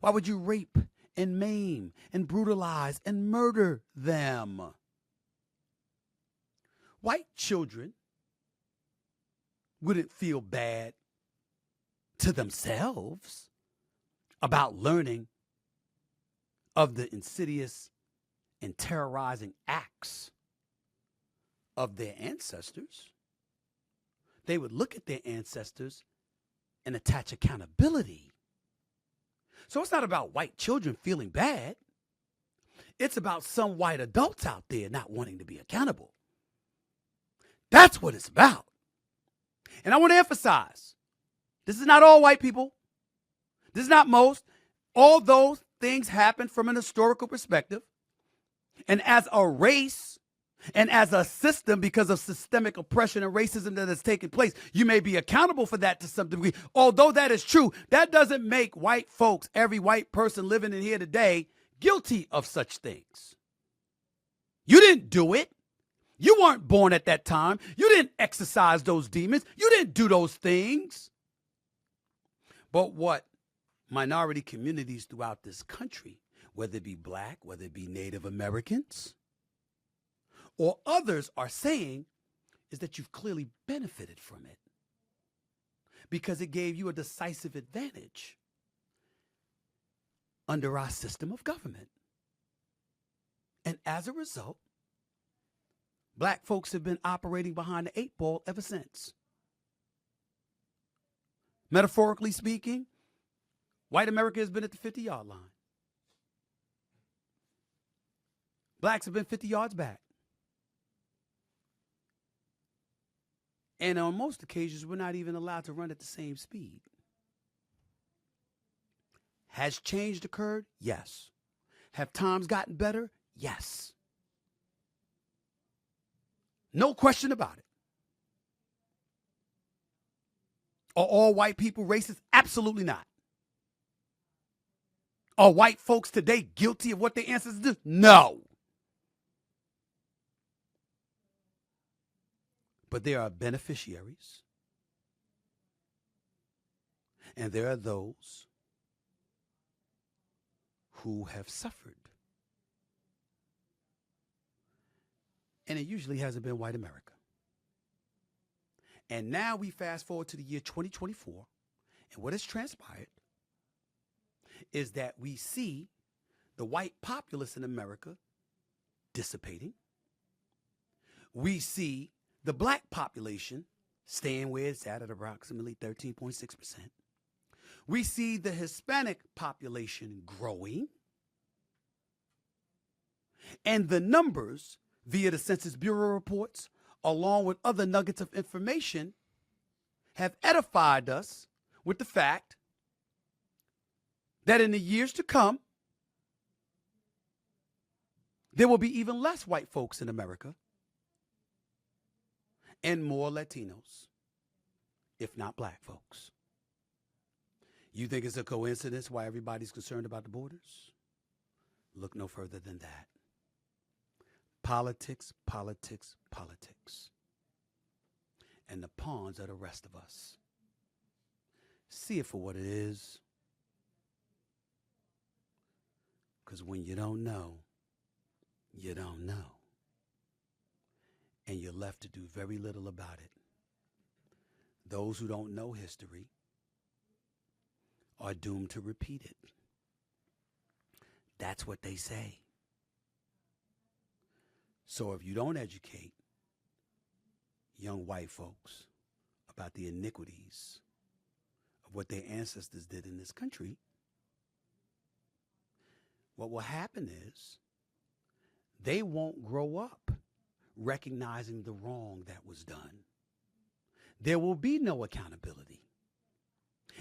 Why would you rape and maim and brutalize and murder them? White children wouldn't feel bad to themselves about learning of the insidious and terrorizing acts of their ancestors. They would look at their ancestors and attach accountability. So it's not about white children feeling bad. It's about some white adults out there not wanting to be accountable. That's what it's about. And I want to emphasize, this is not all white people. This is not most. All those things happen from an historical perspective. And as a race and as a system, because of systemic oppression and racism that has taken place, you may be accountable for that to some degree. Although that is true, that doesn't make white folks, every white person living in here today, guilty of such things. You didn't do it. You weren't born at that time. You didn't exercise those demons. You didn't do those things. But what minority communities throughout this country, whether it be black, whether it be Native Americans, or others are saying is that you've clearly benefited from it because it gave you a decisive advantage under our system of government. And as a result, black folks have been operating behind the 8 ball ever since. Metaphorically speaking, white America has been at the 50-yard line. Blacks have been 50 yards back. And on most occasions, we're not even allowed to run at the same speed. Has change occurred? Yes. Have times gotten better? Yes. No question about it. Are all white people racist? Absolutely not. Are white folks today guilty of what their ancestors did? No. But there are beneficiaries, and there are those who have suffered. And it usually hasn't been white America. And now we fast forward to the year 2024, and what has transpired is that we see the white populace in America dissipating. We see the black population staying where it's at approximately 13.6%. We see the Hispanic population growing. And the numbers via the Census Bureau reports, along with other nuggets of information, have edified us with the fact that in the years to come, there will be even less white folks in America and more Latinos, if not black folks. You think it's a coincidence why everybody's concerned about the borders? Look no further than that. Politics, politics, politics. And the pawns are the rest of us. See it for what it is. Because when you don't know, you don't know. And you're left to do very little about it. Those who don't know history are doomed to repeat it. That's what they say. So if you don't educate young white folks about the iniquities of what their ancestors did in this country, what will happen is they won't grow up recognizing the wrong that was done. There will be no accountability.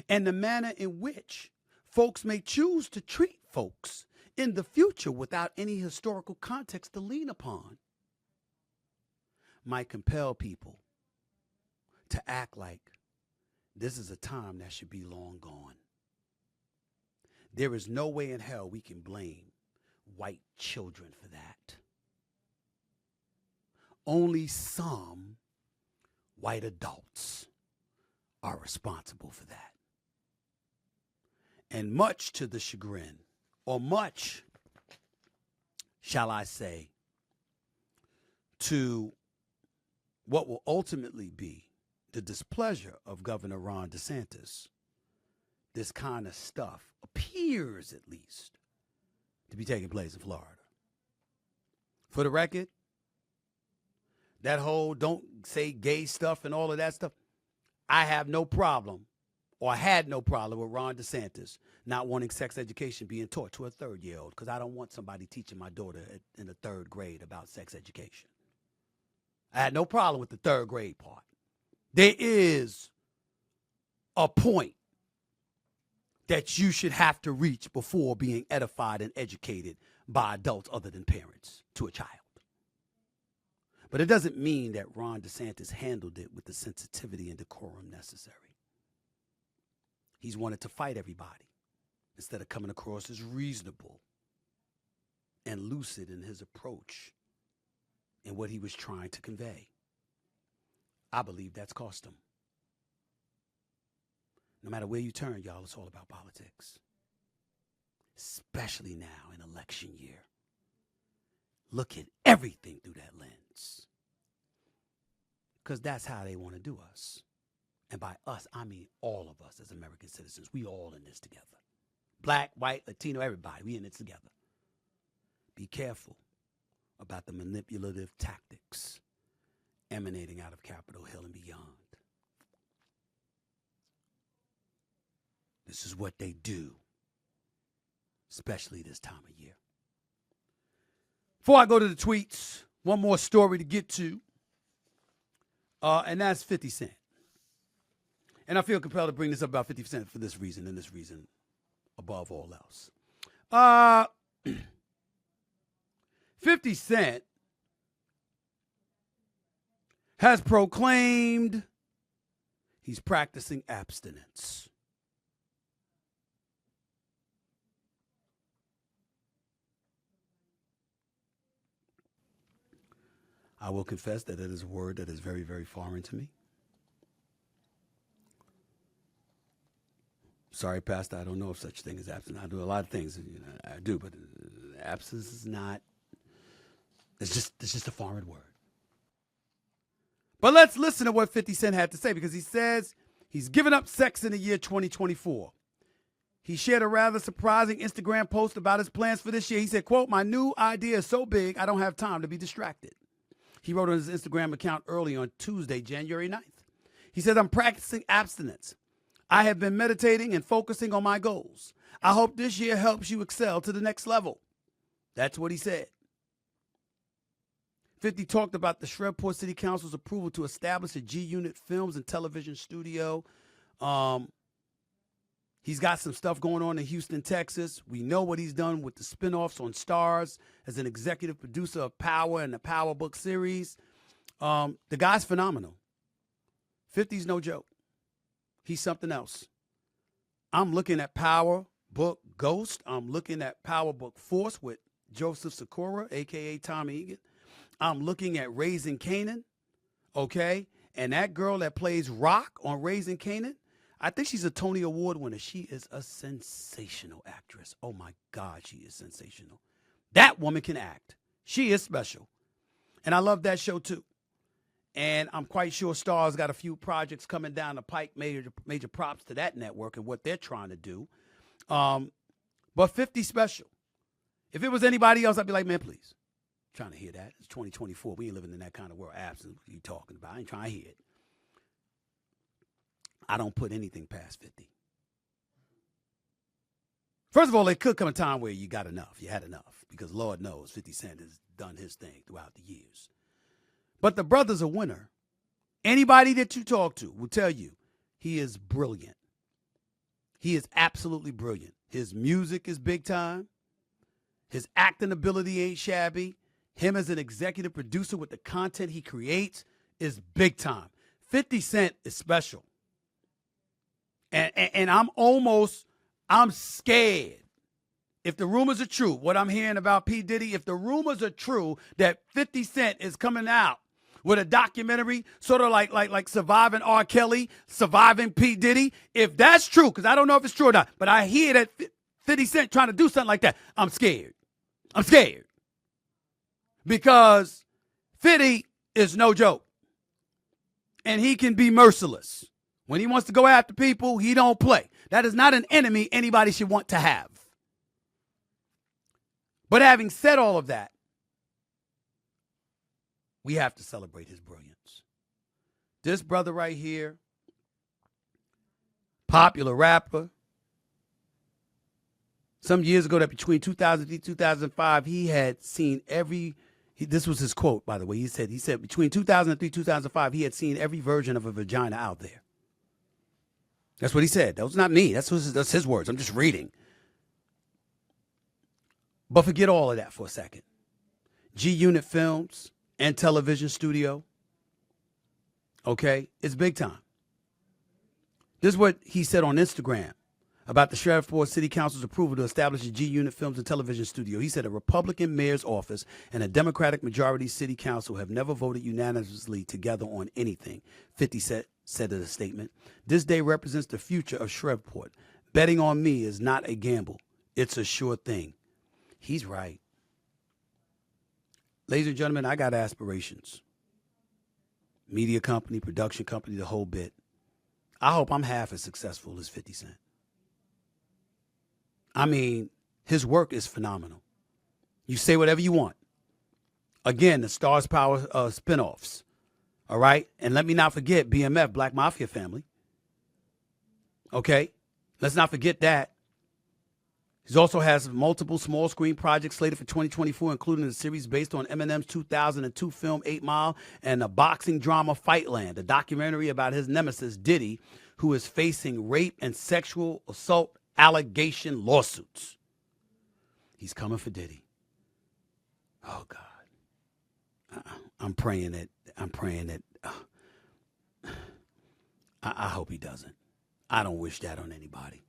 And the manner in which folks may choose to treat folks in the future without any historical context to lean upon might compel people to act like this is a time that should be long gone. There is no way in hell we can blame white children for that. Only some white adults are responsible for that. And much to the chagrin, or much, shall I say, to what will ultimately be the displeasure of Governor Ron DeSantis, this kind of stuff appears, at least, to be taking place in Florida. For the record, that whole don't say gay stuff and all of that stuff, I have no problem, or had no problem with Ron DeSantis not wanting sex education being taught to a 3rd-year-old, because I don't want somebody teaching my daughter in the 3rd grade about sex education. I had no problem with the 3rd grade part. There is a point that you should have to reach before being edified and educated by adults other than parents to a child. But it doesn't mean that Ron DeSantis handled it with the sensitivity and decorum necessary. He's wanted to fight everybody instead of coming across as reasonable and lucid in his approach and what he was trying to convey. I believe that's cost him. No matter where you turn, y'all, it's all about politics. Especially now in election year. Look at everything through that lens. Because that's how they want to do us. And by us, I mean all of us as American citizens. We all in this together. Black, white, Latino, everybody. We in it together. Be careful about the manipulative tactics emanating out of Capitol Hill and beyond. This is what they do, especially this time of year. Before I go to the tweets, one more story to get to, and that's 50 Cent. And I feel compelled to bring this up about 50 Cent for this reason and this reason above all else. 50 Cent has proclaimed he's practicing abstinence. I will confess that it is a word that is very, very foreign to me. Sorry, Pastor, I don't know of such thing as abstinence. I do a lot of things, I do, but abstinence is not. It's just a foreign word. But let's listen to what 50 Cent had to say, because he says he's given up sex in the year 2024. He shared a rather surprising Instagram post about his plans for this year. He said, quote, "My new idea is so big, I don't have time to be distracted." He wrote on his Instagram account early on Tuesday, January 9th. He said, "I'm practicing abstinence. I have been meditating and focusing on my goals. I hope this year helps you excel to the next level." That's what he said. 50 talked about the Shreveport City Council's approval to establish a G-Unit Films and Television Studio. He's got some stuff going on in Houston, Texas. We know what he's done with the spinoffs on Stars as an executive producer of Power and the Power book series. The guy's phenomenal. 50's no joke. He's something else. I'm looking at Power book Ghost. I'm looking at Power book Force with Joseph Sikora, a.k.a. Tommy Egan. I'm looking at Raising Canaan, okay? And that girl that plays Rock on Raising Canaan, I think she's a Tony Award winner. She is a sensational actress. Oh, my God, she is sensational. That woman can act. She is special. And I love that show, too. And I'm quite sure Star's got a few projects coming down the pike. Major props to that network and what they're trying to do. But 50 special. If it was anybody else, I'd be like, man, please. I'm trying to hear that. It's 2024. We ain't living in that kind of world. Absent. What are you talking about? I ain't trying to hear it. I don't put anything past 50. First of all, there could come a time where you got enough. You had enough. Because Lord knows 50 Cent has done his thing throughout the years. But the brother's a winner. Anybody that you talk to will tell you he is brilliant. He is absolutely brilliant. His music is big time. His acting ability ain't shabby. Him as an executive producer with the content he creates is big time. 50 Cent is special. And I'm scared. If the rumors are true, what I'm hearing about P. Diddy, if the rumors are true that 50 Cent is coming out with a documentary, sort of like Surviving R. Kelly, Surviving P. Diddy, if that's true, because I don't know if it's true or not, but I hear that 50 Cent trying to do something like that, I'm scared. I'm scared. Because 50 is no joke. And he can be merciless. When he wants to go after people, he don't play. That is not an enemy anybody should want to have. But having said all of that, we have to celebrate his brilliance. This brother right here, popular rapper. Some years ago, that between 2003 and 2005, he had seen this was his quote, by the way. He said between 2003 and 2005, he had seen every version of a vagina out there. That's what he said. That was not me. That's his words. I'm just reading. But forget all of that for a second. G-Unit Films and Television Studio. Okay? It's big time. This is what he said on Instagram about the Shreveport City Council's approval to establish a G-Unit Films and Television Studio. He said a Republican mayor's office and a Democratic majority city council have never voted unanimously together on anything, 50 said in a statement. This day represents the future of Shreveport. Betting on me is not a gamble. It's a sure thing. He's right. Ladies and gentlemen, I got aspirations. Media company, production company, the whole bit. I hope I'm half as successful as 50 Cent. I mean, his work is phenomenal. You say whatever you want. Again, the Stars Power spinoffs. All right? And let me not forget BMF, Black Mafia Family. Okay? Let's not forget that. He also has multiple small screen projects slated for 2024, including a series based on Eminem's 2002 film 8 Mile and a boxing drama Fightland, a documentary about his nemesis Diddy, who is facing rape and sexual assault allegation lawsuits. He's coming for Diddy. Oh God. I'm praying that I hope he doesn't. I don't wish that on anybody.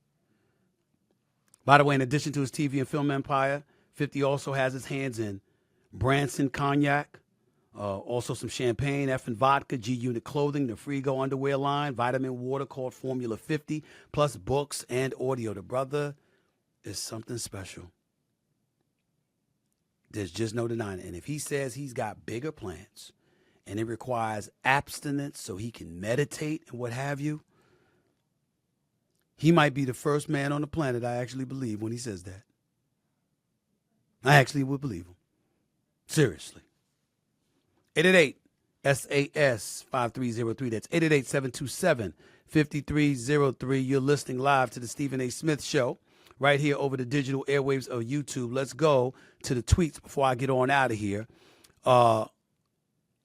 By the way, in addition to his TV and film empire, 50 also has his hands in Branson Cognac, also some champagne, effing vodka, G-Unit clothing, the Frigo underwear line, vitamin water called Formula 50, plus books and audio. The brother is something special. There's just no denying it. And if he says he's got bigger plans and it requires abstinence so he can meditate and what have you, he might be the first man on the planet I actually believe when he says that. I actually would believe him. Seriously. 888-SAS-5303. That's 888-727-5303. You're listening live to the Stephen A. Smith Show right here over the digital airwaves of YouTube. Let's go to the tweets before I get on out of here.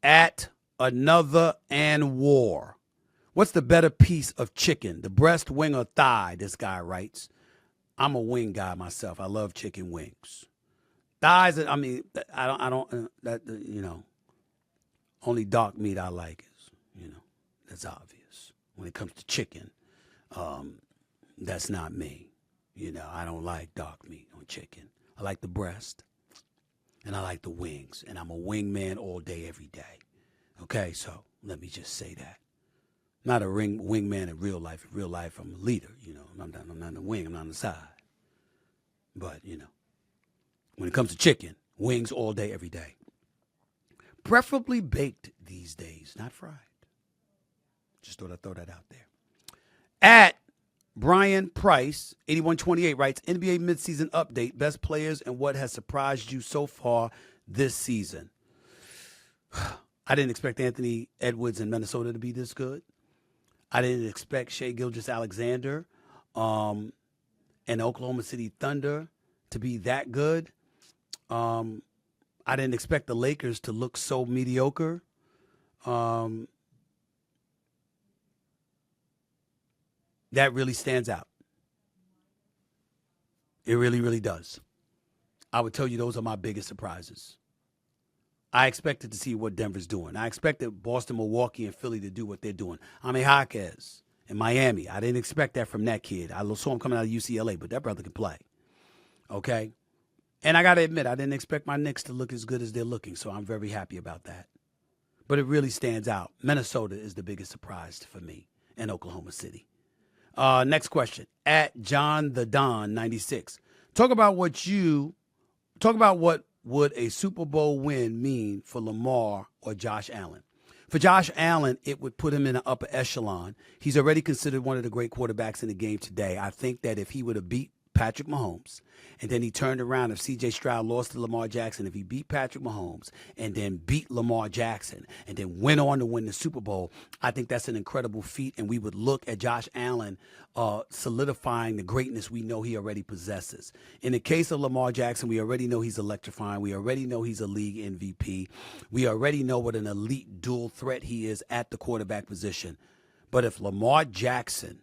At Another and War. What's the better piece of chicken, the breast, wing, or thigh? This guy writes. I'm a wing guy myself. I love chicken wings. Thighs, I mean, I don't, only dark meat I like is, that's obvious. When it comes to chicken, that's not me. I don't like dark meat on chicken. I like the breast, and I like the wings, and I'm a wing man all day, every day. Okay, so let me just say that. Not a wing man in real life. In real life, I'm a leader. I'm not a wing. I'm not on the side. But, when it comes to chicken, wings all day, every day. Preferably baked these these days, not fried. Just thought I'd throw that out there. At Brian Price, 8128 writes, NBA midseason update, best players and what has surprised you so far this season. I didn't expect Anthony Edwards in Minnesota to be this good. I didn't expect Shai Gilgeous-Alexander and Oklahoma City Thunder to be that good. I didn't expect the Lakers to look so mediocre. That really stands out. It really, really does. I would tell you those are my biggest surprises. I expected to see what Denver's doing. I expected Boston, Milwaukee, and Philly to do what they're doing. Jaime Jaquez in Miami. I didn't expect that from that kid. I saw him coming out of UCLA, but that brother can play. Okay? And I got to admit, I didn't expect my Knicks to look as good as they're looking, so I'm very happy about that. But it really stands out. Minnesota is the biggest surprise for me, and Oklahoma City. Next question. At John the Don 96. Talk about what would a Super Bowl win mean for Lamar or Josh Allen. For Josh Allen, it would put him in an upper echelon. He's already considered one of the great quarterbacks in the game today. I think that if he would have beat Patrick Mahomes, and then he turned around, if C.J. Stroud lost to Lamar Jackson, if he beat Patrick Mahomes and then beat Lamar Jackson and then went on to win the Super Bowl, I think that's an incredible feat, and we would look at Josh Allen solidifying the greatness we know he already possesses. In the case of Lamar Jackson, we already know he's electrifying. We already know he's a league MVP. We already know what an elite dual threat he is at the quarterback position. But if Lamar Jackson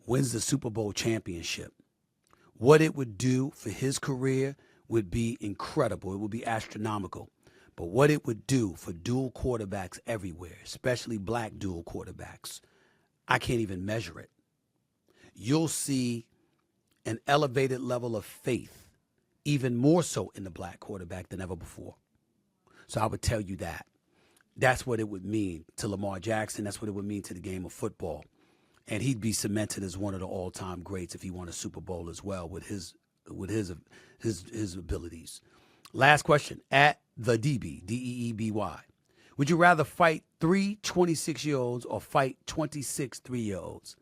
wins the Super Bowl championship, what it would do for his career would be incredible. It would be astronomical. But what it would do for dual quarterbacks everywhere, especially black dual quarterbacks, I can't even measure it. You'll see an elevated level of faith, even more so in the black quarterback than ever before. So I would tell you that. That's what it would mean to Lamar Jackson. That's what it would mean to the game of football. And he'd be cemented as one of the all-time greats if he won a Super Bowl as well with his abilities. Last question. At the DB, D-E-E-B-Y. Would you rather fight 3 26-year-olds or fight 26 3-year-olds?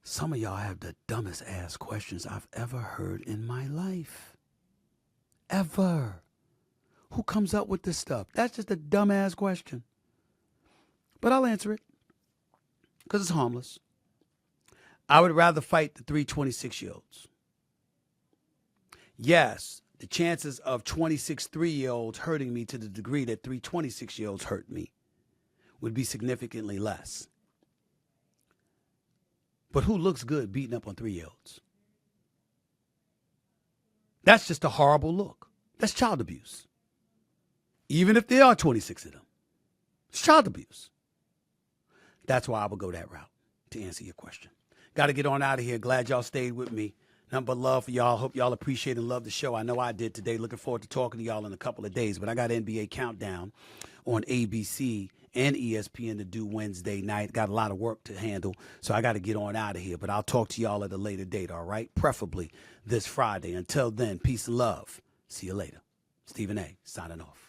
Some of y'all have the dumbest ass questions I've ever heard in my life. Ever. Who comes up with this stuff? That's just a dumbass question. But I'll answer it because it's harmless. I would rather fight the 3 26-year-olds. Yes, the chances of 26 3-year-olds hurting me to the degree that 3 26-year-olds hurt me would be significantly less. But who looks good beating up on 3-year-olds? That's just a horrible look. That's child abuse. Even if there are 26 of them. It's child abuse. That's why I would go that route to answer your question. Got to get on out of here. Glad y'all stayed with me. Nothing but love for y'all. Hope y'all appreciate and love the show. I know I did today. Looking forward to talking to y'all in a couple of days. But I got NBA Countdown on ABC and ESPN to do Wednesday night. Got a lot of work to handle, so I got to get on out of here. But I'll talk to y'all at a later date, all right? Preferably this Friday. Until then, peace and love. See you later. Stephen A. signing off.